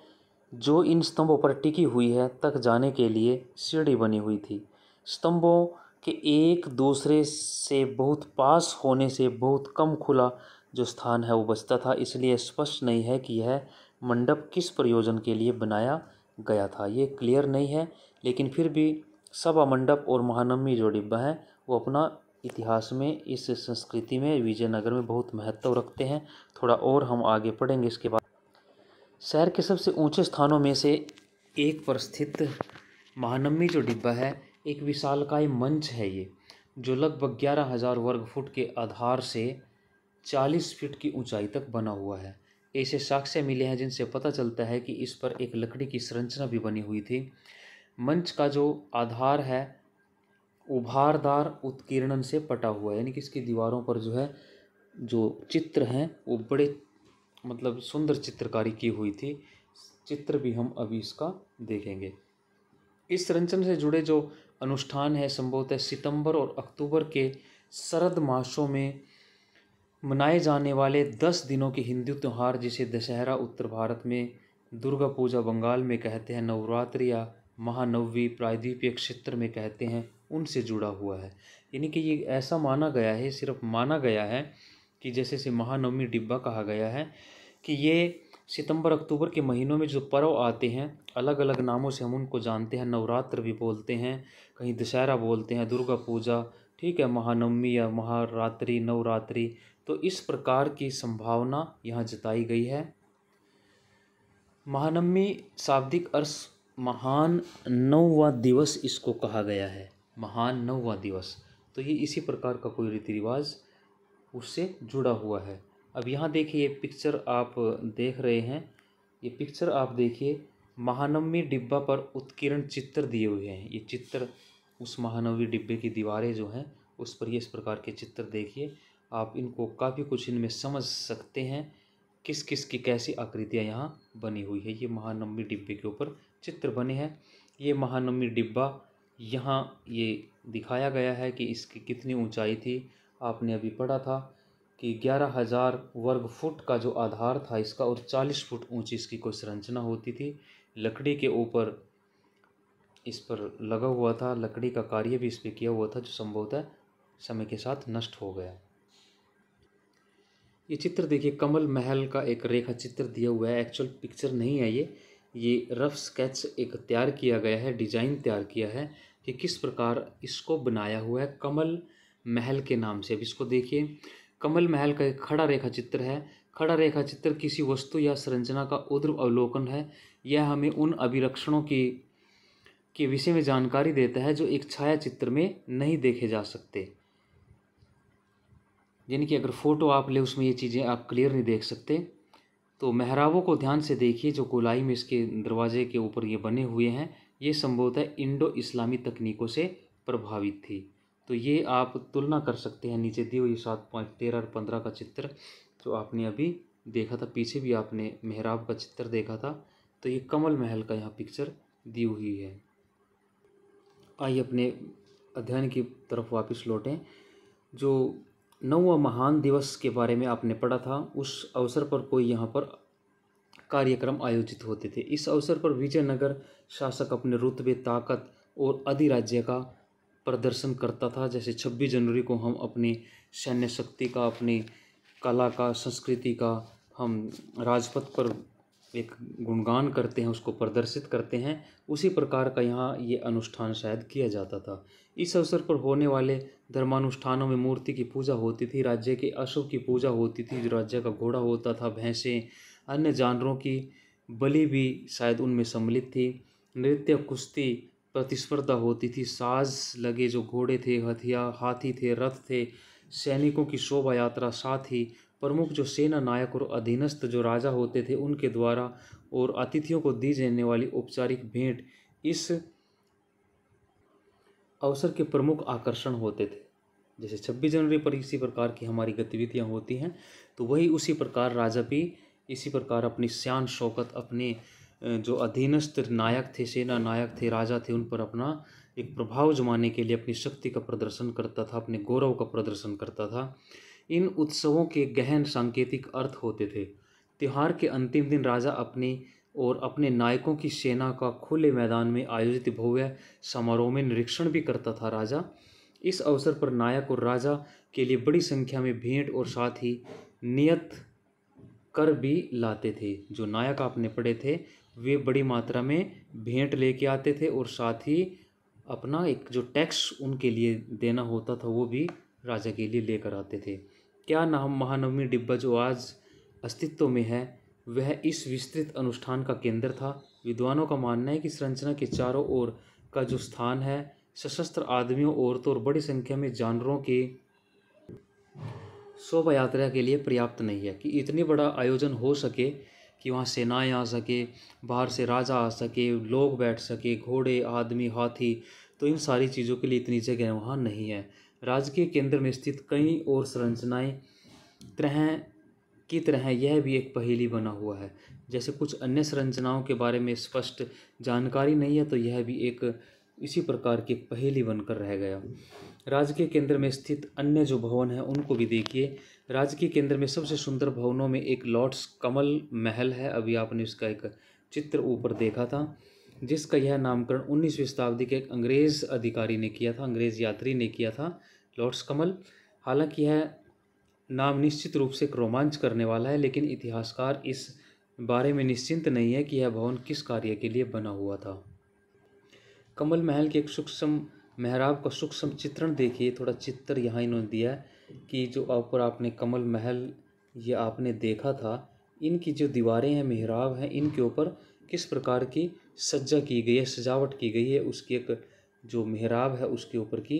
जो इन स्तंभों पर टिकी हुई है, तक जाने के लिए सीढ़ी बनी हुई थी। स्तंभों के एक दूसरे से बहुत पास होने से बहुत कम खुला जो स्थान है वो बचता था, इसलिए स्पष्ट नहीं है कि यह मंडप किस प्रयोजन के लिए बनाया गया था। ये क्लियर नहीं है, लेकिन फिर भी सभा मंडप और महानवमी जो डिब्बा है वो अपना इतिहास में, इस संस्कृति में, विजयनगर में बहुत महत्व रखते हैं। थोड़ा और हम आगे पढ़ेंगे इसके बाद। शहर के सबसे ऊंचे स्थानों में से एक पर स्थित महानवमी जो डिब्बा है एक विशालकाय मंच है ये, जो लगभग 11,000 वर्ग फुट के आधार से 40 फीट की ऊंचाई तक बना हुआ है। ऐसे साक्ष्य मिले हैं जिनसे पता चलता है कि इस पर एक लकड़ी की संरचना भी बनी हुई थी। मंच का जो आधार है उभारदार उत्कीर्णन से पटा हुआ है, यानी कि इसकी दीवारों पर जो है जो चित्र हैं वो बड़े मतलब सुंदर चित्रकारी की हुई थी। चित्र भी हम अभी इसका देखेंगे। इस संरचना से जुड़े जो अनुष्ठान है संभवतः सितंबर और अक्टूबर के शरद मासों में मनाए जाने वाले 10 दिनों के हिंदू त्यौहार, जिसे दशहरा उत्तर भारत में, दुर्गा पूजा बंगाल में कहते हैं, नवरात्रि या महानवमी प्रायद्वीपीय क्षेत्र में कहते हैं, उनसे जुड़ा हुआ है। यानी कि ये ऐसा माना गया है, सिर्फ माना गया है कि जैसे से महानवमी डिब्बा कहा गया है कि ये सितंबर अक्टूबर के महीनों में जो पर्व आते हैं, अलग अलग नामों से हम उनको जानते हैं, नवरात्र भी बोलते हैं, कहीं दशहरा बोलते हैं, दुर्गा पूजा, ठीक है, महानवमी या महारात्रि, नवरात्रि, तो इस प्रकार की संभावना यहाँ जताई गई है। महानवमी शाब्दिक अर्थ महान नौवा दिवस इसको कहा गया है, महान नौवा दिवस। तो ये इसी प्रकार का कोई रीति रिवाज उससे जुड़ा हुआ है। अब यहाँ देखिए, ये पिक्चर आप देख रहे हैं, ये पिक्चर आप देखिए, महानवमी डिब्बा पर उत्कीर्ण चित्र दिए हुए हैं। ये चित्र उस महानवमी डिब्बे की दीवारें जो हैं उस पर ये इस प्रकार के चित्र देखिए, आप इनको काफ़ी कुछ इनमें समझ सकते हैं, किस किस की कैसी आकृतियाँ यहाँ बनी हुई है। ये महानवमी डिब्बे के ऊपर चित्र बने हैं। ये महानवमी डिब्बा यहाँ ये दिखाया गया है कि इसकी कितनी ऊंचाई थी। आपने अभी पढ़ा था कि 11,000 वर्ग फुट का जो आधार था इसका, और 40 फुट ऊंची इसकी कोई संरचना होती थी। लकड़ी के ऊपर इस पर लगा हुआ था, लकड़ी का कार्य भी इस पर किया हुआ था, जो संभवतः समय के साथ नष्ट हो गया। ये चित्र देखिए, कमल महल का एक रेखा चित्र दिया हुआ है। एक्चुअल पिक्चर नहीं है ये रफ स्केच एक तैयार किया गया है, डिजाइन तैयार किया है कि किस प्रकार इसको बनाया हुआ है कमल महल के नाम से। अब इसको देखिए, कमल महल का एक खड़ा रेखा चित्र है। खड़ा रेखा चित्र किसी वस्तु या संरचना का उग्र अवलोकन है। यह हमें उन अभिलक्षणों के विषय में जानकारी देता है जो एक छाया चित्र में नहीं देखे जा सकते। यानी कि अगर फोटो आप ले, उसमें ये चीज़ें आप क्लियर नहीं देख सकते। तो मेहराबों को ध्यान से देखिए, जो गोलाई में इसके दरवाजे के ऊपर ये बने हुए हैं, ये संभवतः इंडो इस्लामी तकनीकों से प्रभावित थी। तो ये आप तुलना कर सकते हैं, नीचे दी हुई 7.13 और 15 का चित्र जो आपने अभी देखा था, पीछे भी आपने मेहराब का चित्र देखा था। तो ये कमल महल का यहाँ पिक्चर दी हुई है। आइए अपने अध्ययन की तरफ वापस लौटें। जो नौवां महान दिवस के बारे में आपने पढ़ा था, उस अवसर पर कोई यहाँ पर कार्यक्रम आयोजित होते थे। इस अवसर पर विजयनगर शासक अपने रुतबे, ताकत और अधिराज्य का प्रदर्शन करता था। जैसे 26 जनवरी को हम अपनी सैन्य शक्ति का, अपनी कला का, संस्कृति का हम राजपथ पर एक गुणगान करते हैं, उसको प्रदर्शित करते हैं, उसी प्रकार का यहाँ ये अनुष्ठान शायद किया जाता था। इस अवसर पर होने वाले धर्मानुष्ठानों में मूर्ति की पूजा होती थी, राज्य के अश्व की पूजा होती थी, जो राज्य का घोड़ा होता था, भैंसें, अन्य जानवरों की बलि भी शायद उनमें सम्मिलित थी। नृत्य, कुश्ती, प्रतिस्पर्धा होती थी, साज लगे जो घोड़े थे, हाथी थे, रथ थे, सैनिकों की शोभा यात्रा, साथ ही प्रमुख जो सेना नायक और अधीनस्थ जो राजा होते थे उनके द्वारा और अतिथियों को दी जाने वाली औपचारिक भेंट इस अवसर के प्रमुख आकर्षण होते थे। जैसे 26 जनवरी पर इसी प्रकार की हमारी गतिविधियां होती हैं, तो वही उसी प्रकार राजा भी इसी प्रकार अपनी शान शौकत, अपने जो अधीनस्थ नायक थे, सेना नायक थे, राजा थे, उन पर अपना एक प्रभाव जमाने के लिए अपनी शक्ति का प्रदर्शन करता था, अपने गौरव का प्रदर्शन करता था। इन उत्सवों के गहन सांकेतिक अर्थ होते थे। त्योहार के अंतिम दिन राजा अपनी और अपने नायकों की सेना का खुले मैदान में आयोजित भव्य समारोह में निरीक्षण भी करता था राजा। इस अवसर पर नायक और राजा के लिए बड़ी संख्या में भेंट और साथ ही नियत कर भी लाते थे। जो नायक आपने पढ़े थे वे बड़ी मात्रा में भेंट लेके आते थे और साथ ही अपना एक जो टैक्स उनके लिए देना होता था वो भी राजा के लिए लेकर आते थे। क्या नाम महानवमी डिब्बा जो आज अस्तित्व में है वह इस विस्तृत अनुष्ठान का केंद्र था। विद्वानों का मानना है कि संरचना के चारों ओर का जो स्थान है सशस्त्र आदमियों, औरतों और बड़ी संख्या में जानवरों के शोभा यात्रा के लिए पर्याप्त नहीं है। कि इतनी बड़ा आयोजन हो सके कि वहाँ सेनाएं आ सके, बाहर से राजा आ सके, लोग बैठ सके, घोड़े, आदमी, हाथी, तो इन सारी चीज़ों के लिए इतनी जगह वहाँ नहीं है। राजकीय केंद्र में स्थित कई और संरचनाएं तरह यह भी एक पहेली बना हुआ है। जैसे कुछ अन्य संरचनाओं के बारे में स्पष्ट जानकारी नहीं है, तो यह भी एक इसी प्रकार की एक पहेली बनकर रह गया। राजकीय केंद्र में स्थित अन्य जो भवन हैं उनको भी देखिए। राजकीय केंद्र में सबसे सुंदर भवनों में एक लॉर्ड्स कमल महल है। अभी आपने इसका एक चित्र ऊपर देखा था, जिसका यह नामकरण 19वीं शताब्दी के एक अंग्रेज़ अधिकारी ने किया था, अंग्रेज़ यात्री ने किया था, लॉर्ड्स कमल। हालांकि यह नाम निश्चित रूप से एक रोमांच करने वाला है, लेकिन इतिहासकार इस बारे में निश्चिंत नहीं है कि यह भवन किस कार्य के लिए बना हुआ था। कमल महल की एक सूक्ष्म मेहराब का सूक्ष्म चित्रण देखिए, थोड़ा चित्र यहाँ इन्होंने दिया है कि जो ऊपर आपने कमल महल ये आपने देखा था, इनकी जो दीवारें हैं, मेहराब हैं, इनके ऊपर किस प्रकार की सज्जा की गई है, सजावट की गई है, उसकी एक जो मेहराब है उसके ऊपर की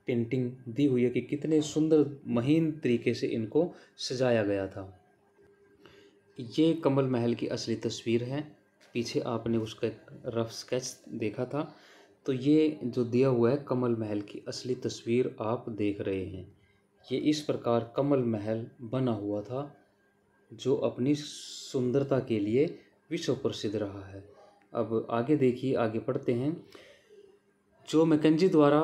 पेंटिंग दी हुई है कि कितने सुंदर महीन तरीके से इनको सजाया गया था। ये कमल महल की असली तस्वीर है। पीछे आपने उसका एक रफ स्केच देखा था, तो ये जो दिया हुआ है कमल महल की असली तस्वीर आप देख रहे हैं। ये इस प्रकार कमल महल बना हुआ था, जो अपनी सुंदरता के लिए विश्व प्रसिद्ध रहा है। अब आगे देखिए, आगे पढ़ते हैं। जो मैकेंजी द्वारा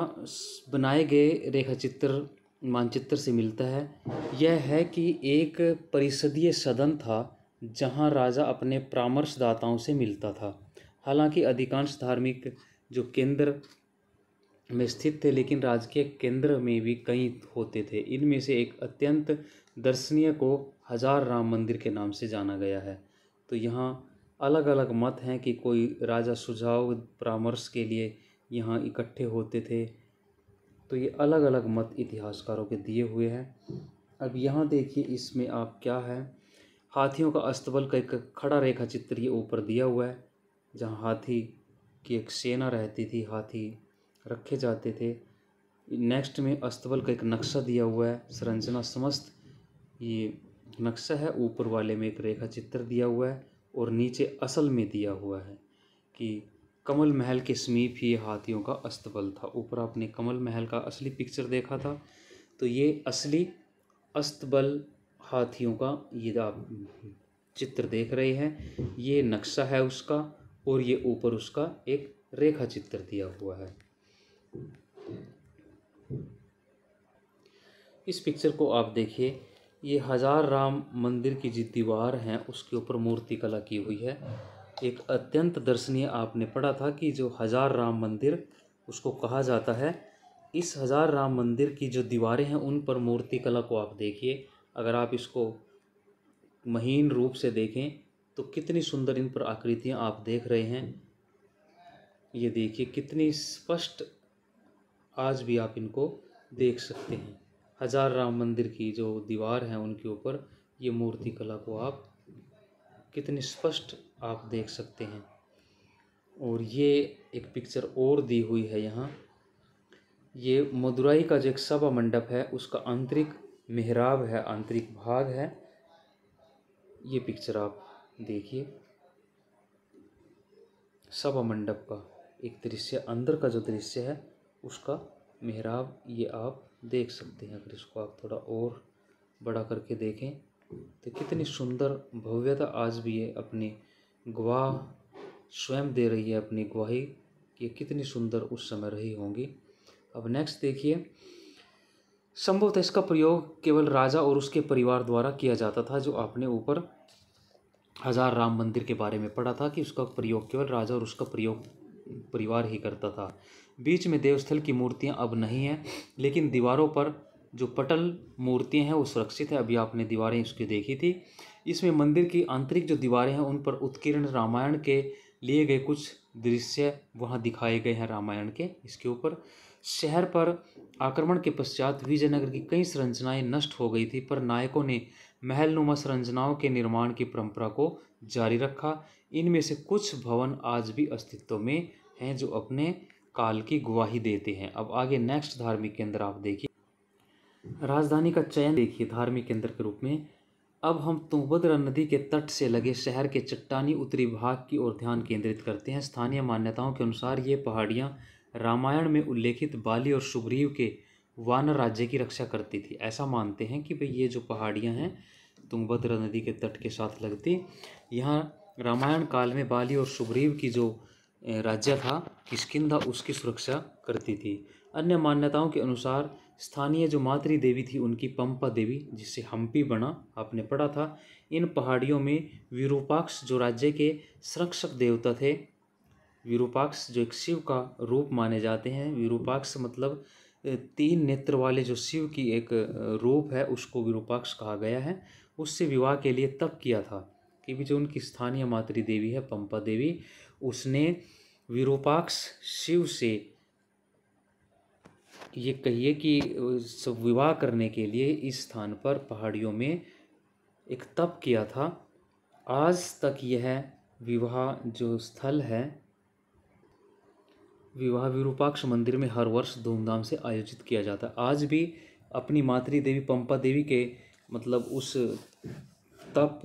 बनाए गए रेखाचित्र मानचित्र से मिलता है, यह है कि एक परिषदीय सदन था जहां राजा अपने परामर्शदाताओं से मिलता था। हालांकि अधिकांश धार्मिक जो केंद्र में स्थित थे, लेकिन राजकीय केंद्र में भी कई होते थे। इनमें से एक अत्यंत दर्शनीय को हजार राम मंदिर के नाम से जाना गया है। तो यहाँ अलग अलग मत हैं कि कोई राजा सुझाव परामर्श के लिए यहाँ इकट्ठे होते थे, तो ये अलग अलग मत इतिहासकारों के दिए हुए हैं। अब यहाँ देखिए, इसमें आप क्या है, हाथियों का अस्तबल का एक खड़ा रेखा चित्र ये ऊपर दिया हुआ है, जहाँ हाथी की एक सेना रहती थी, हाथी रखे जाते थे। नेक्स्ट में अस्तबल का एक नक्शा दिया हुआ है, संरचना समस्त ये नक्शा है, ऊपर वाले में एक रेखा चित्र दिया हुआ है और नीचे असल में दिया हुआ है कि कमल महल के समीप ही हाथियों का अस्तबल था। ऊपर आपने कमल महल का असली पिक्चर देखा था, तो ये असली अस्तबल हाथियों का ये आप चित्र देख रहे हैं। ये नक्शा है उसका और ये ऊपर उसका एक रेखा चित्र दिया हुआ है। इस पिक्चर को आप देखिए, ये हजार राम मंदिर की जो दीवार हैं उसके ऊपर मूर्ति कला की हुई है। एक अत्यंत दर्शनीय आपने पढ़ा था कि जो हजार राम मंदिर उसको कहा जाता है। इस हजार राम मंदिर की जो दीवारें हैं उन पर मूर्ति कला को आप देखिए, अगर आप इसको महीन रूप से देखें तो कितनी सुंदर इन पर आकृतियां आप देख रहे हैं। ये देखिए कितनी स्पष्ट आज भी आप इनको देख सकते हैं। हजार राम मंदिर की जो दीवार हैं उनके ऊपर ये मूर्ति कला को आप कितनी स्पष्ट आप देख सकते हैं। और ये एक पिक्चर और दी हुई है यहाँ, ये मदुराई का जो एक सभा मंडप है उसका आंतरिक मेहराब है, आंतरिक भाग है। ये पिक्चर आप देखिए, सभा मंडप का एक दृश्य, अंदर का जो दृश्य है उसका मेहराब ये आप देख सकते हैं। अगर इसको आप थोड़ा और बड़ा करके देखें तो कितनी सुंदर भव्यता आज भी ये अपनी गवाह स्वयं दे रही है, अपनी गवाही कि कितनी सुंदर उस समय रही होंगी। अब नेक्स्ट देखिए, संभवतः इसका प्रयोग केवल राजा और उसके परिवार द्वारा किया जाता था। जो आपने ऊपर हजार राम मंदिर के बारे में पढ़ा था कि उसका प्रयोग केवल राजा और उसका परिवार ही करता था। बीच में देवस्थल की मूर्तियां अब नहीं हैं, लेकिन दीवारों पर जो पटल मूर्तियां हैं वो सुरक्षित है। अभी आपने दीवारें उसकी देखी थी। इसमें मंदिर की आंतरिक जो दीवारें हैं उन पर उत्कीर्ण रामायण के लिए गए कुछ दृश्य वहाँ दिखाए गए हैं, रामायण के। इसके ऊपर शहर पर आक्रमण के पश्चात विजयनगर की कई संरचनाएं नष्ट हो गई थी, पर नायकों ने महलनुमा संरचनाओं के निर्माण की परंपरा को जारी रखा। इनमें से कुछ भवन आज भी अस्तित्व में हैं जो अपने काल की गवाही देते हैं। अब आगे नेक्स्ट धार्मिक केंद्र आप देखिए, राजधानी का चयन देखिए धार्मिक केंद्र के रूप में। अब हम तुंगभद्रा नदी के तट से लगे शहर के चट्टानी उत्तरी भाग की ओर ध्यान केंद्रित करते हैं। स्थानीय मान्यताओं के अनुसार ये पहाड़ियाँ रामायण में उल्लेखित बाली और सुग्रीव के वानर राज्य की रक्षा करती थी। ऐसा मानते हैं कि भाई ये जो पहाड़ियाँ हैं तुंगभद्रा नदी के तट के साथ लगती, यहाँ रामायण काल में बाली और सुग्रीव की जो राज्य था किष्किंधा उसकी सुरक्षा करती थी। अन्य मान्यताओं के अनुसार स्थानीय जो मातृ देवी थी उनकी पंपा देवी, जिससे हम्पी बना, आपने पढ़ा था। इन पहाड़ियों में विरूपाक्ष जो राज्य के संरक्षक देवता थे, विरूपाक्ष जो एक शिव का रूप माने जाते हैं। विरूपाक्ष मतलब 3 नेत्र वाले जो शिव की एक रूप है उसको विरूपाक्ष कहा गया है। उससे विवाह के लिए तप किया था कि भी जो उनकी स्थानीय मातृ देवी है पंपा देवी, उसने विरूपाक्ष शिव से ये कहिए कि सब विवाह करने के लिए इस स्थान पर पहाड़ियों में एक तप किया था। आज तक यह विवाह जो स्थल है, विवाह विरूपाक्ष मंदिर में हर वर्ष धूमधाम से आयोजित किया जाता है। आज भी अपनी मातृ देवी पंपा देवी के मतलब उस तप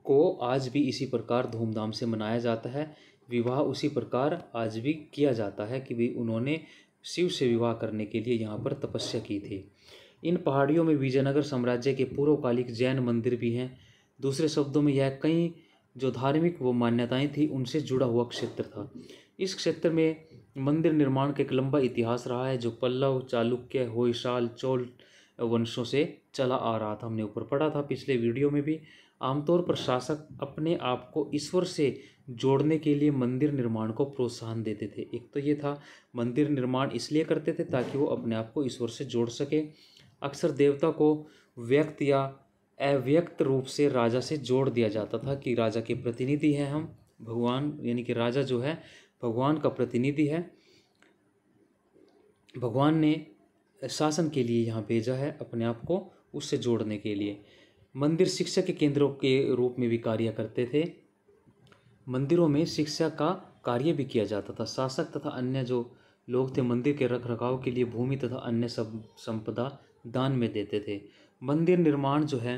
को आज भी इसी प्रकार धूमधाम से मनाया जाता है। विवाह उसी प्रकार आज भी किया जाता है कि भी उन्होंने शिव से विवाह करने के लिए यहाँ पर तपस्या की थी। इन पहाड़ियों में विजयनगर साम्राज्य के पूर्वकालिक जैन मंदिर भी हैं। दूसरे शब्दों में यह कई जो धार्मिक वो मान्यताएं थी उनसे जुड़ा हुआ क्षेत्र था। इस क्षेत्र में मंदिर निर्माण का एक लंबा इतिहास रहा है जो पल्लव, चालुक्य, होयसाल, चोल वंशों से चला आ रहा था। हमने ऊपर पढ़ा था पिछले वीडियो में भी। आमतौर पर शासक अपने आप को ईश्वर से जोड़ने के लिए मंदिर निर्माण को प्रोत्साहन देते थे। एक तो ये था, मंदिर निर्माण इसलिए करते थे ताकि वो अपने आप को ईश्वर से जोड़ सके। अक्सर देवता को व्यक्त या अव्यक्त रूप से राजा से जोड़ दिया जाता था कि राजा के प्रतिनिधि हैं हम, भगवान यानी कि राजा जो है भगवान का प्रतिनिधि है, भगवान ने शासन के लिए यहाँ भेजा है अपने आप को उससे जोड़ने के लिए। मंदिर शिक्षा के केंद्रों के रूप में भी कार्य करते थे। मंदिरों में शिक्षा का कार्य भी किया जाता था। शासक तथा अन्य जो लोग थे मंदिर के रख रखाव के लिए भूमि तथा अन्य सब संपदा दान में देते थे। मंदिर निर्माण जो है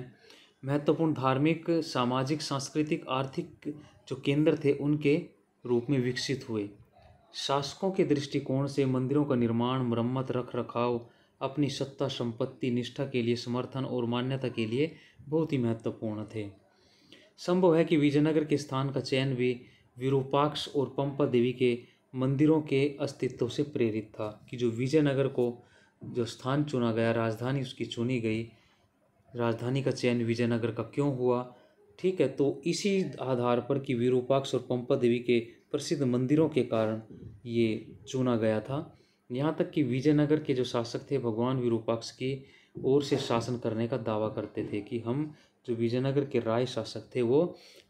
महत्वपूर्ण धार्मिक, सामाजिक, सांस्कृतिक, आर्थिक जो केंद्र थे उनके रूप में विकसित हुए। शासकों के दृष्टिकोण से मंदिरों का निर्माण, मरम्मत, रख रखाव अपनी सत्ता, संपत्ति, निष्ठा के लिए, समर्थन और मान्यता के लिए बहुत ही महत्वपूर्ण थे। संभव है कि विजयनगर के स्थान का चयन भी विरूपाक्ष और पंपा देवी के मंदिरों के अस्तित्व से प्रेरित था कि जो विजयनगर को जो स्थान चुना गया, राजधानी उसकी चुनी गई, राजधानी का चयन विजयनगर का क्यों हुआ, ठीक है, तो इसी आधार पर कि विरूपाक्ष और पंपा देवी के प्रसिद्ध मंदिरों के कारण ये चुना गया था। यहाँ तक कि विजयनगर के जो शासक थे भगवान विरूपाक्ष की ओर से शासन करने का दावा करते थे कि हम जो विजयनगर के राय शासक थे वो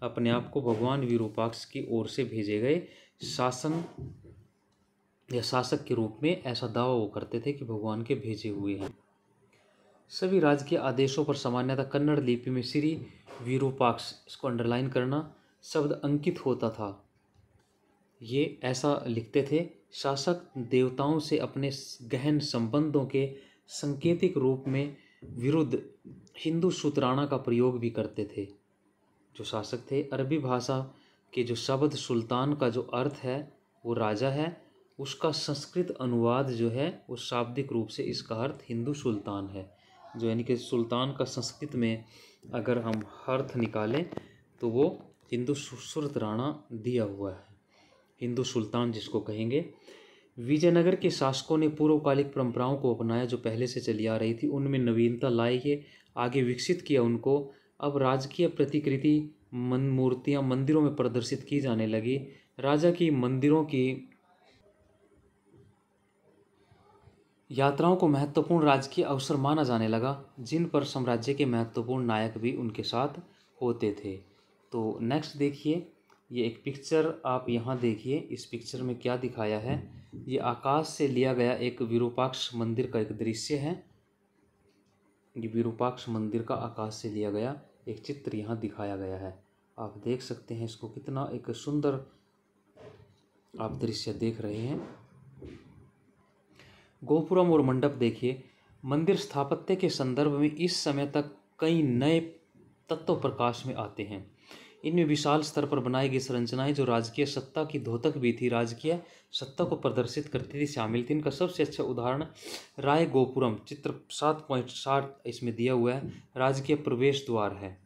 अपने आप को भगवान विरूपाक्ष की ओर से भेजे गए शासन या शासक के रूप में ऐसा दावा वो करते थे कि भगवान के भेजे हुए हैं। सभी राजकीय आदेशों पर सामान्यतः कन्नड़ लिपि में श्री विरूपाक्ष, इसको अंडरलाइन करना, शब्द अंकित होता था। ये ऐसा लिखते थे। शासक देवताओं से अपने गहन संबंधों के सांकेतिक रूप में विरुद्ध हिंदू शुतराणा का प्रयोग भी करते थे। जो शासक थे, अरबी भाषा के जो शब्द सुल्तान का जो अर्थ है वो राजा है, उसका संस्कृत अनुवाद जो है वो शाब्दिक रूप से इसका अर्थ हिंदू सुल्तान है। जो यानी कि सुल्तान का संस्कृत में अगर हम अर्थ निकालें तो वो हिंदू शुतराणा दिया हुआ है, हिंदू सुल्तान जिसको कहेंगे। विजयनगर के शासकों ने पूर्वकालिक परंपराओं को अपनाया जो पहले से चली आ रही थी, उनमें नवीनता लाई है, आगे विकसित किया उनको। अब राजकीय प्रतिकृति मूर्तियाँ मंदिरों में प्रदर्शित की जाने लगी। राजा की मंदिरों की यात्राओं को महत्वपूर्ण राजकीय अवसर माना जाने लगा, जिन पर साम्राज्य के महत्वपूर्ण नायक भी उनके साथ होते थे। तो नेक्स्ट देखिए, ये एक पिक्चर आप यहाँ देखिए। इस पिक्चर में क्या दिखाया है, ये आकाश से लिया गया एक विरूपाक्ष मंदिर का एक दृश्य है। ये विरूपाक्ष मंदिर का आकाश से लिया गया एक चित्र यहाँ दिखाया गया है। आप देख सकते हैं इसको, कितना एक सुंदर आप दृश्य देख रहे हैं। गोपुरम और मंडप देखिए। मंदिर स्थापत्य के संदर्भ में इस समय तक कई नए तत्व प्रकाश में आते हैं। इनमें विशाल स्तर पर बनाई गई संरचनाएं जो राजकीय सत्ता की द्योतक भी थी, राजकीय सत्ता को प्रदर्शित करती थी, शामिल थी। इनका सबसे अच्छा उदाहरण राय गोपुरम चित्र 7.60 इसमें दिया हुआ है, राजकीय प्रवेश द्वार है।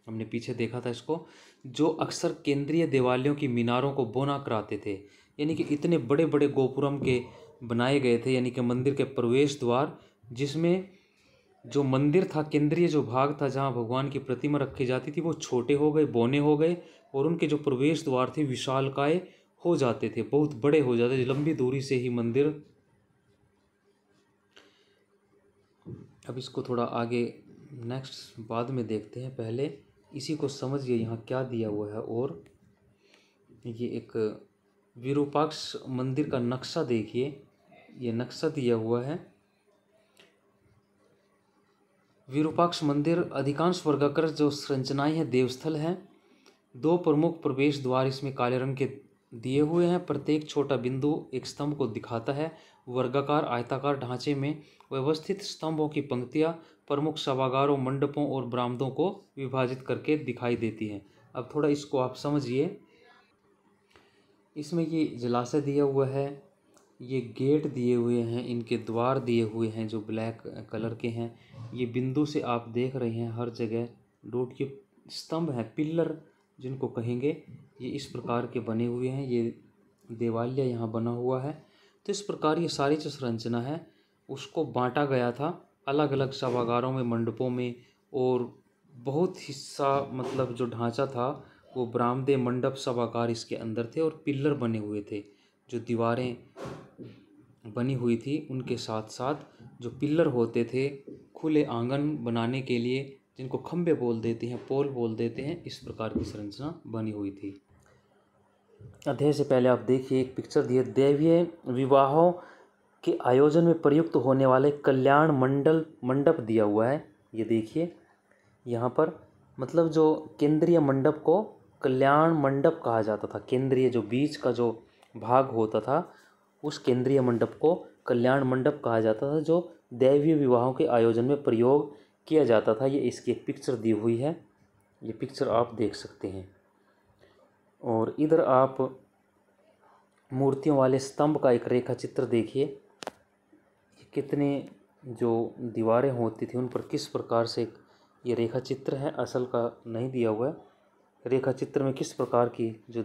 हमने पीछे देखा था इसको, जो अक्सर केंद्रीय देवालयों की मीनारों को बोना कराते थे। यानी कि इतने बड़े बड़े गोपुरम के बनाए गए थे, यानी कि मंदिर के प्रवेश द्वार, जिसमें जो मंदिर था, केंद्रीय जो भाग था जहाँ भगवान की प्रतिमा रखी जाती थी, वो छोटे हो गए, बौने हो गए, और उनके जो प्रवेश द्वार थे विशालकाय हो जाते थे, बहुत बड़े हो जाते थे। लंबी दूरी से ही मंदिर। अब इसको थोड़ा आगे नेक्स्ट बाद में देखते हैं, पहले इसी को समझिए यहाँ क्या दिया हुआ है। और ये एक विरूपाक्ष मंदिर का नक्शा देखिए, ये नक्शा दिया हुआ है। विरूपाक्ष मंदिर अधिकांश वर्गाकार जो संरचनाएं हैं देवस्थल हैं। 2 प्रमुख प्रवेश द्वार इसमें काले रंग के दिए हुए हैं। प्रत्येक छोटा बिंदु एक स्तंभ को दिखाता है। वर्गाकार आयताकार ढांचे में व्यवस्थित स्तंभों की पंक्तियां प्रमुख सभागारों, मंडपों और बरामदों को विभाजित करके दिखाई देती हैं। अब थोड़ा इसको आप समझिए। इसमें ये जलाशय दिया हुआ है, ये गेट दिए हुए हैं, इनके द्वार दिए हुए हैं जो ब्लैक कलर के हैं। ये बिंदु से आप देख रहे हैं हर जगह डॉट के स्तंभ हैं, पिल्लर जिनको कहेंगे, ये इस प्रकार के बने हुए हैं। ये देवालय यहाँ बना हुआ है। तो इस प्रकार ये सारी जो संरचना है उसको बांटा गया था अलग अलग सभागारों में, मंडपों में, और बहुत हिस्सा मतलब जो ढांचा था वो बरामदे, मंडप, सभागार इसके अंदर थे और पिल्लर बने हुए थे। जो दीवारें बनी हुई थी उनके साथ साथ जो पिल्लर होते थे खुले आंगन बनाने के लिए, जिनको खंबे बोल देते हैं, पोल बोल देते हैं, इस प्रकार की संरचना बनी हुई थी। अध्याय से पहले आप देखिए एक पिक्चर दी है। दैवीय विवाहों के आयोजन में प्रयुक्त होने वाले कल्याण मंडप दिया हुआ है। ये देखिए यहाँ पर, मतलब जो केंद्रीय मंडप को कल्याण मंडप कहा जाता था। केंद्रीय जो बीच का जो भाग होता था उस केंद्रीय मंडप को कल्याण मंडप कहा जाता था, जो दैवीय विवाहों के आयोजन में प्रयोग किया जाता था। ये इसकी एक पिक्चर दी हुई है, ये पिक्चर आप देख सकते हैं। और इधर आप मूर्तियों वाले स्तंभ का एक रेखा चित्र देखिए। कितने जो दीवारें होती थी उन पर किस प्रकार से ये रेखा चित्र है, असल का नहीं दिया हुआ है। रेखा चित्र में किस प्रकार की जो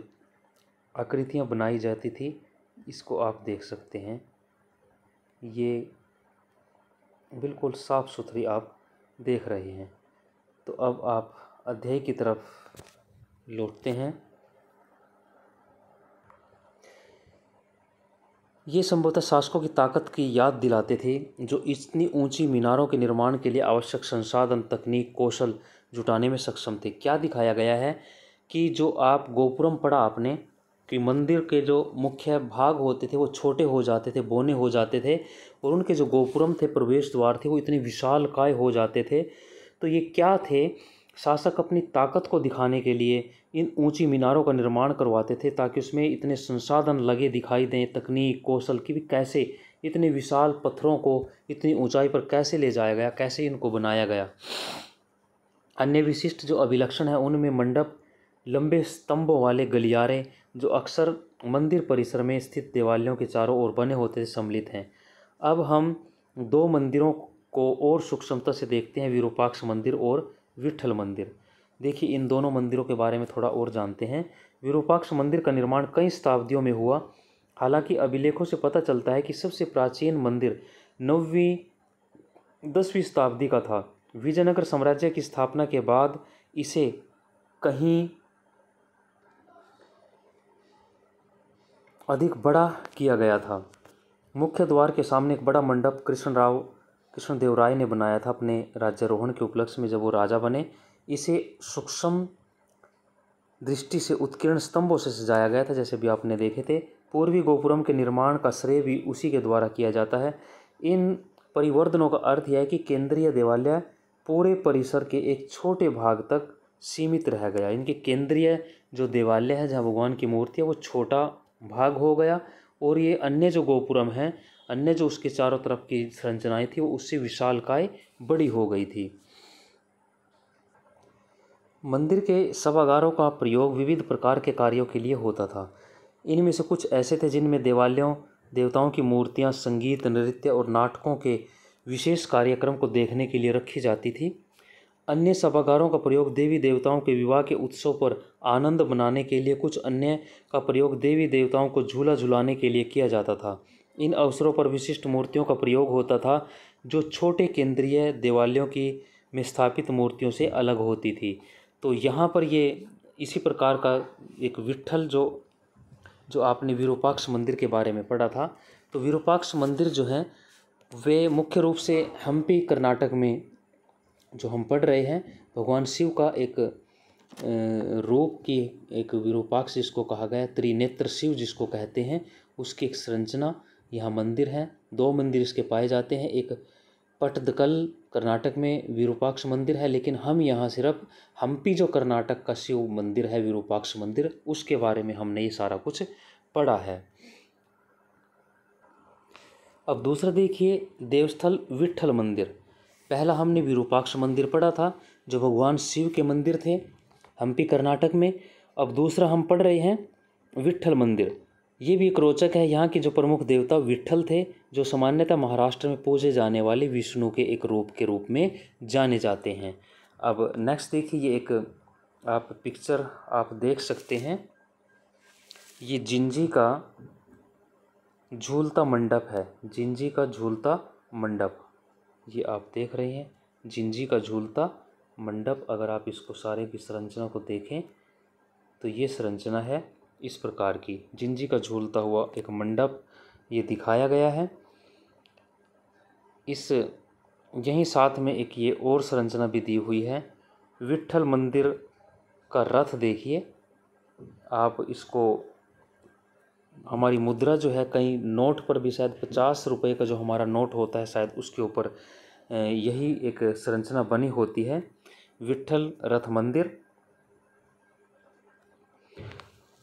आकृतियाँ बनाई जाती थी इसको आप देख सकते हैं। ये बिल्कुल साफ़ सुथरी आप देख रहे हैं। तो अब आप अध्याय की तरफ लौटते हैं। ये संभवतः शासकों की ताकत की याद दिलाते थे, जो इतनी ऊंची मीनारों के निर्माण के लिए आवश्यक संसाधन, तकनीक, कौशल जुटाने में सक्षम थे। क्या दिखाया गया है कि जो आप गोपुरम पढ़ा आपने कि मंदिर के जो मुख्य भाग होते थे वो छोटे हो जाते थे, बौने हो जाते थे, और उनके जो गोपुरम थे, प्रवेश द्वार थे, वो इतने विशालकाय हो जाते थे। तो ये क्या थे? शासक अपनी ताकत को दिखाने के लिए इन ऊंची मीनारों का निर्माण करवाते थे ताकि उसमें इतने संसाधन लगे दिखाई दें, तकनीक, कौशल की भी, कैसे इतने विशाल पत्थरों को इतनी ऊंचाई पर कैसे ले जाया गया, कैसे इनको बनाया गया। अन्य विशिष्ट जो अभिलक्षण है उनमें मंडप, लंबे स्तंभों वाले गलियारे जो अक्सर मंदिर परिसर में स्थित देवालयों के चारों ओर बने होते थे सम्मिलित हैं। अब हम 2 मंदिरों को और सूक्ष्मता से देखते हैं, विरूपाक्ष मंदिर और विट्ठल मंदिर। देखिए इन दोनों मंदिरों के बारे में थोड़ा और जानते हैं। विरूपाक्ष मंदिर का निर्माण कई शताब्दियों में हुआ। हालांकि अभिलेखों से पता चलता है कि सबसे प्राचीन मंदिर 9वीं 10वीं शताब्दी का था। विजयनगर साम्राज्य की स्थापना के बाद इसे कहीं अधिक बड़ा किया गया था। मुख्य द्वार के सामने एक बड़ा मंडप कृष्णदेवराय ने बनाया था अपने राज्यारोहण के उपलक्ष्य में, जब वो राजा बने। इसे सूक्ष्म दृष्टि से उत्कीर्ण स्तंभों से सजाया गया था, जैसे भी आपने देखे थे। पूर्वी गोपुरम के निर्माण का श्रेय भी उसी के द्वारा किया जाता है। इन परिवर्तनों का अर्थ यह है कि केंद्रीय देवालय पूरे परिसर के एक छोटे भाग तक सीमित रह गया। इनके केंद्रीय जो देवालय है जहाँ भगवान की मूर्ति है वो छोटा भाग हो गया, और ये अन्य जो गोपुरम हैं, अन्य जो उसके चारों तरफ की संरचनाएं थी वो उससे विशालकाय बड़ी हो गई थी। मंदिर के सभागारों का प्रयोग विविध प्रकार के कार्यों के लिए होता था। इनमें से कुछ ऐसे थे जिनमें देवताओं की मूर्तियां, संगीत, नृत्य और नाटकों के विशेष कार्यक्रम को देखने के लिए रखी जाती थी। अन्य सभागारों का प्रयोग देवी देवताओं के विवाह के उत्सव पर आनंद मनाने के लिए, कुछ अन्य का प्रयोग देवी देवताओं को झूला झुलाने के लिए किया जाता था। इन अवसरों पर विशिष्ट मूर्तियों का प्रयोग होता था जो छोटे केंद्रीय देवालयों की में स्थापित मूर्तियों से अलग होती थी। तो यहाँ पर ये इसी प्रकार का एक विट्ठल जो आपने विरूपाक्ष मंदिर के बारे में पढ़ा था। तो विरूपाक्ष मंदिर जो है वे मुख्य रूप से हम्पी कर्नाटक में जो हम पढ़ रहे हैं, भगवान शिव का एक रूप की एक विरूपाक्ष जिसको कहा गया, त्रिनेत्र शिव जिसको कहते हैं, उसकी एक संरचना यहाँ मंदिर है। 2 मंदिर इसके पाए जाते हैं। एक पट्टदकल कर्नाटक में विरूपाक्ष मंदिर है, लेकिन हम यहाँ सिर्फ हम्पी जो कर्नाटक का शिव मंदिर है विरूपाक्ष मंदिर, उसके बारे में हमने ये सारा कुछ पढ़ा है। अब दूसरा देखिए देवस्थल विट्ठल मंदिर। पहला हमने विरूपाक्ष मंदिर पढ़ा था जो भगवान शिव के मंदिर थे हम्पी कर्नाटक में। अब दूसरा हम पढ़ रहे हैं विट्ठल मंदिर। ये भी एक रोचक है। यहाँ के जो प्रमुख देवता विट्ठल थे, जो सामान्यतः महाराष्ट्र में पूजे जाने वाले विष्णु के एक रूप के रूप में जाने जाते हैं। अब नेक्स्ट देखिए, ये एक आप पिक्चर आप देख सकते हैं, ये जिंजी का झूलता मंडप है। जिंजी का झूलता मंडप, ये आप देख रहे हैं जिंजी का झूलता मंडप। अगर आप इसको सारे की संरचना को देखें तो ये संरचना है इस प्रकार की, जिंजी का झूलता हुआ एक मंडप ये दिखाया गया है। इस यहीं साथ में एक ये और संरचना भी दी हुई है। विट्ठल मंदिर का रथ देखिए आप, इसको हमारी मुद्रा जो है कहीं नोट पर भी शायद 50 रुपये का जो हमारा नोट होता है शायद उसके ऊपर यही एक संरचना बनी होती है, विट्ठल रथ मंदिर।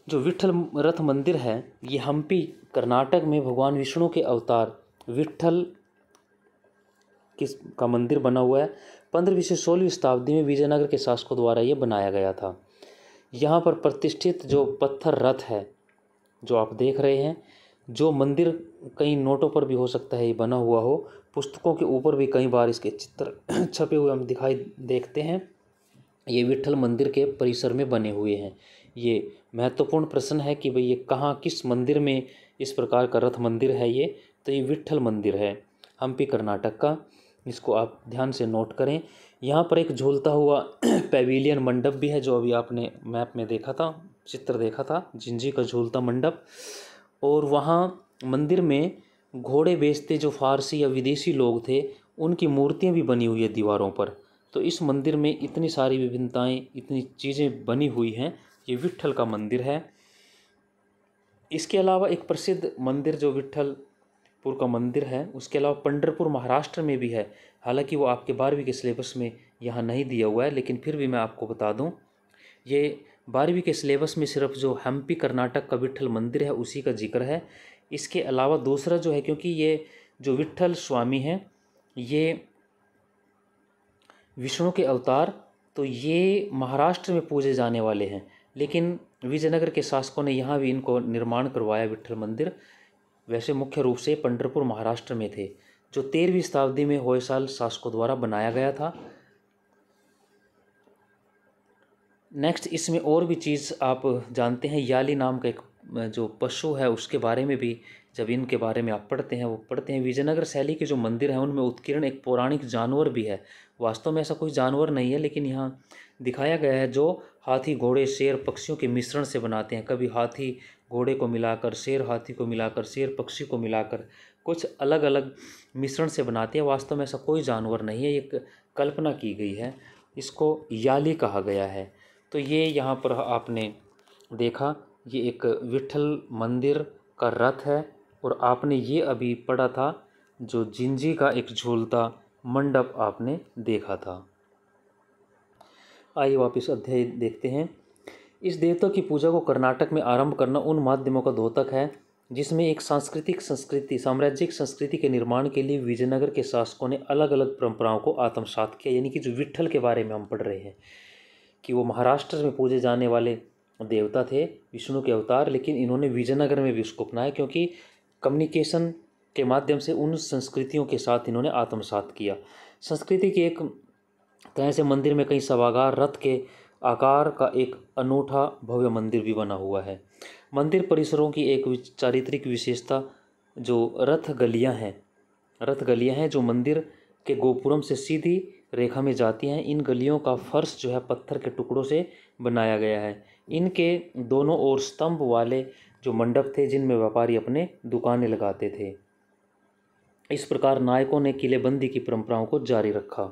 जो विट्ठल रथ मंदिर है ये हम्पी कर्नाटक में भगवान विष्णु के अवतार विट्ठल का मंदिर बना हुआ है। 15वीं से 16वीं शताब्दी में विजयनगर के शासकों द्वारा ये बनाया गया था। यहाँ पर प्रतिष्ठित जो पत्थर रथ है जो आप देख रहे हैं, जो मंदिर कई नोटों पर भी हो सकता है ये बना हुआ हो, पुस्तकों के ऊपर भी कई बार इसके चित्र छपे हुए हम दिखाई देखते हैं, ये विट्ठल मंदिर के परिसर में बने हुए हैं। ये महत्वपूर्ण प्रश्न है कि भाई ये कहाँ किस मंदिर में इस प्रकार का रथ मंदिर है ये, तो ये विट्ठल मंदिर है हम्पी कर्नाटक का, इसको आप ध्यान से नोट करें। यहाँ पर एक झूलता हुआ पैविलियन मंडप भी है जो अभी आपने मैप में देखा था, चित्र देखा था, जिंजी का झूलता मंडप। और वहाँ मंदिर में घोड़े बेचते जो फारसी या विदेशी लोग थे उनकी मूर्तियाँ भी बनी हुई है दीवारों पर। तो इस मंदिर में इतनी सारी विभिन्नताएं, इतनी चीज़ें बनी हुई हैं, ये विट्ठल का मंदिर है। इसके अलावा एक प्रसिद्ध मंदिर जो विट्ठलपुर का मंदिर है, उसके अलावा पंढरपुर महाराष्ट्र में भी है। हालांकि वो आपके 12वीं के सिलेबस में यहाँ नहीं दिया हुआ है, लेकिन फिर भी मैं आपको बता दूँ, ये 12वीं के सिलेबस में सिर्फ जो हम्पी कर्नाटक का विट्ठल मंदिर है उसी का जिक्र है। इसके अलावा दूसरा जो है, क्योंकि ये जो विट्ठल स्वामी हैं ये विष्णु के अवतार, तो ये महाराष्ट्र में पूजे जाने वाले हैं, लेकिन विजयनगर के शासकों ने यहाँ भी इनको निर्माण करवाया विट्ठल मंदिर। वैसे मुख्य रूप से पंढरपुर महाराष्ट्र में थे, जो 13वीं शताब्दी में होयसाल शासकों द्वारा बनाया गया था। नेक्स्ट इसमें और भी चीज़ आप जानते हैं, याली नाम का एक जो पशु है उसके बारे में भी जब इनके बारे में आप पढ़ते हैं, वो पढ़ते हैं विजयनगर शैली के जो मंदिर हैं उनमें उत्कीर्ण एक पौराणिक जानवर भी है। वास्तव में ऐसा कोई जानवर नहीं है, लेकिन यहाँ दिखाया गया है जो हाथी घोड़े शेर पक्षियों के मिश्रण से बनाते हैं। कभी हाथी घोड़े को मिलाकर, शेर हाथी को मिलाकर, शेर पक्षी को मिलाकर कुछ अलग अलग मिश्रण से बनाते हैं। वास्तव में ऐसा कोई जानवर नहीं है, एक कल्पना की गई है, इसको याली कहा गया है। तो ये यहाँ पर आपने देखा, ये एक विट्ठल मंदिर का रथ है, और आपने ये अभी पढ़ा था जो जिंजी का एक झूलता मंडप आपने देखा था। आइए वापस अध्याय देखते हैं। इस देवता की पूजा को कर्नाटक में आरंभ करना उन माध्यमों का द्योतक है जिसमें एक साम्राज्यिक संस्कृति के निर्माण के लिए विजयनगर के शासकों ने अलग अलग परंपराओं को आत्मसात किया। यानी कि जो विट्ठल के बारे में हम पढ़ रहे हैं कि वो महाराष्ट्र में पूजे जाने वाले देवता थे, विष्णु के अवतार, लेकिन इन्होंने विजयनगर में भी उसको अपनाया, क्योंकि कम्युनिकेशन के माध्यम से उन संस्कृतियों के साथ इन्होंने आत्मसात किया। संस्कृति के एक तरह से मंदिर में कई सभागार, रथ के आकार का एक अनूठा भव्य मंदिर भी बना हुआ है। मंदिर परिसरों की एक चारित्रिक विशेषता जो रथ गलियां हैं जो मंदिर के गोपुरम से सीधी रेखा में जाती हैं। इन गलियों का फर्श जो है पत्थर के टुकड़ों से बनाया गया है। इनके दोनों ओर स्तंभ वाले जो मंडप थे जिनमें व्यापारी अपने दुकानें लगाते थे। इस प्रकार नायकों ने किलेबंदी की परंपराओं को जारी रखा।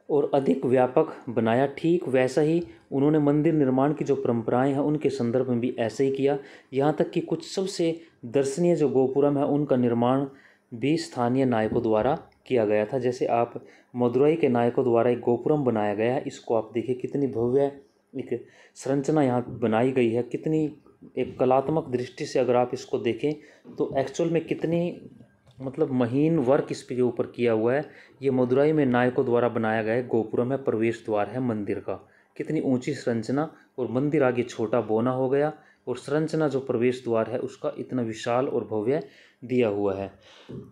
और अधिक व्यापक बनाया। ठीक वैसा ही उन्होंने मंदिर निर्माण की जो परंपराएं हैं उनके संदर्भ में भी ऐसे ही किया। यहाँ तक कि कुछ सबसे दर्शनीय जो गोपुरम है उनका निर्माण भी स्थानीय नायकों द्वारा किया गया था। जैसे आप मदुरई के नायकों द्वारा एक गोपुरम बनाया गया है, इसको आप देखिए कितनी भव्य एक संरचना यहाँ बनाई गई है, कितनी एक कलात्मक दृष्टि से अगर आप इसको देखें तो एक्चुअल में कितनी मतलब महीन वर्क इस पे ऊपर किया हुआ है। ये मदुरई में नायकों द्वारा बनाया गया है गोपुरम है, प्रवेश द्वार है मंदिर का। कितनी ऊंची संरचना, और मंदिर आगे छोटा बौना हो गया, और संरचना जो प्रवेश द्वार है उसका इतना विशाल और भव्य दिया हुआ है।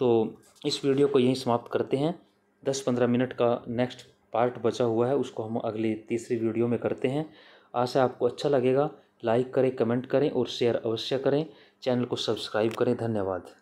तो इस वीडियो को यहीं समाप्त करते हैं। 10-15 मिनट का नेक्स्ट पार्ट बचा हुआ है, उसको हम अगली तीसरी वीडियो में करते हैं। आशा आपको अच्छा लगेगा। लाइक करें, कमेंट करें और शेयर अवश्य करें। चैनल को सब्सक्राइब करें। धन्यवाद।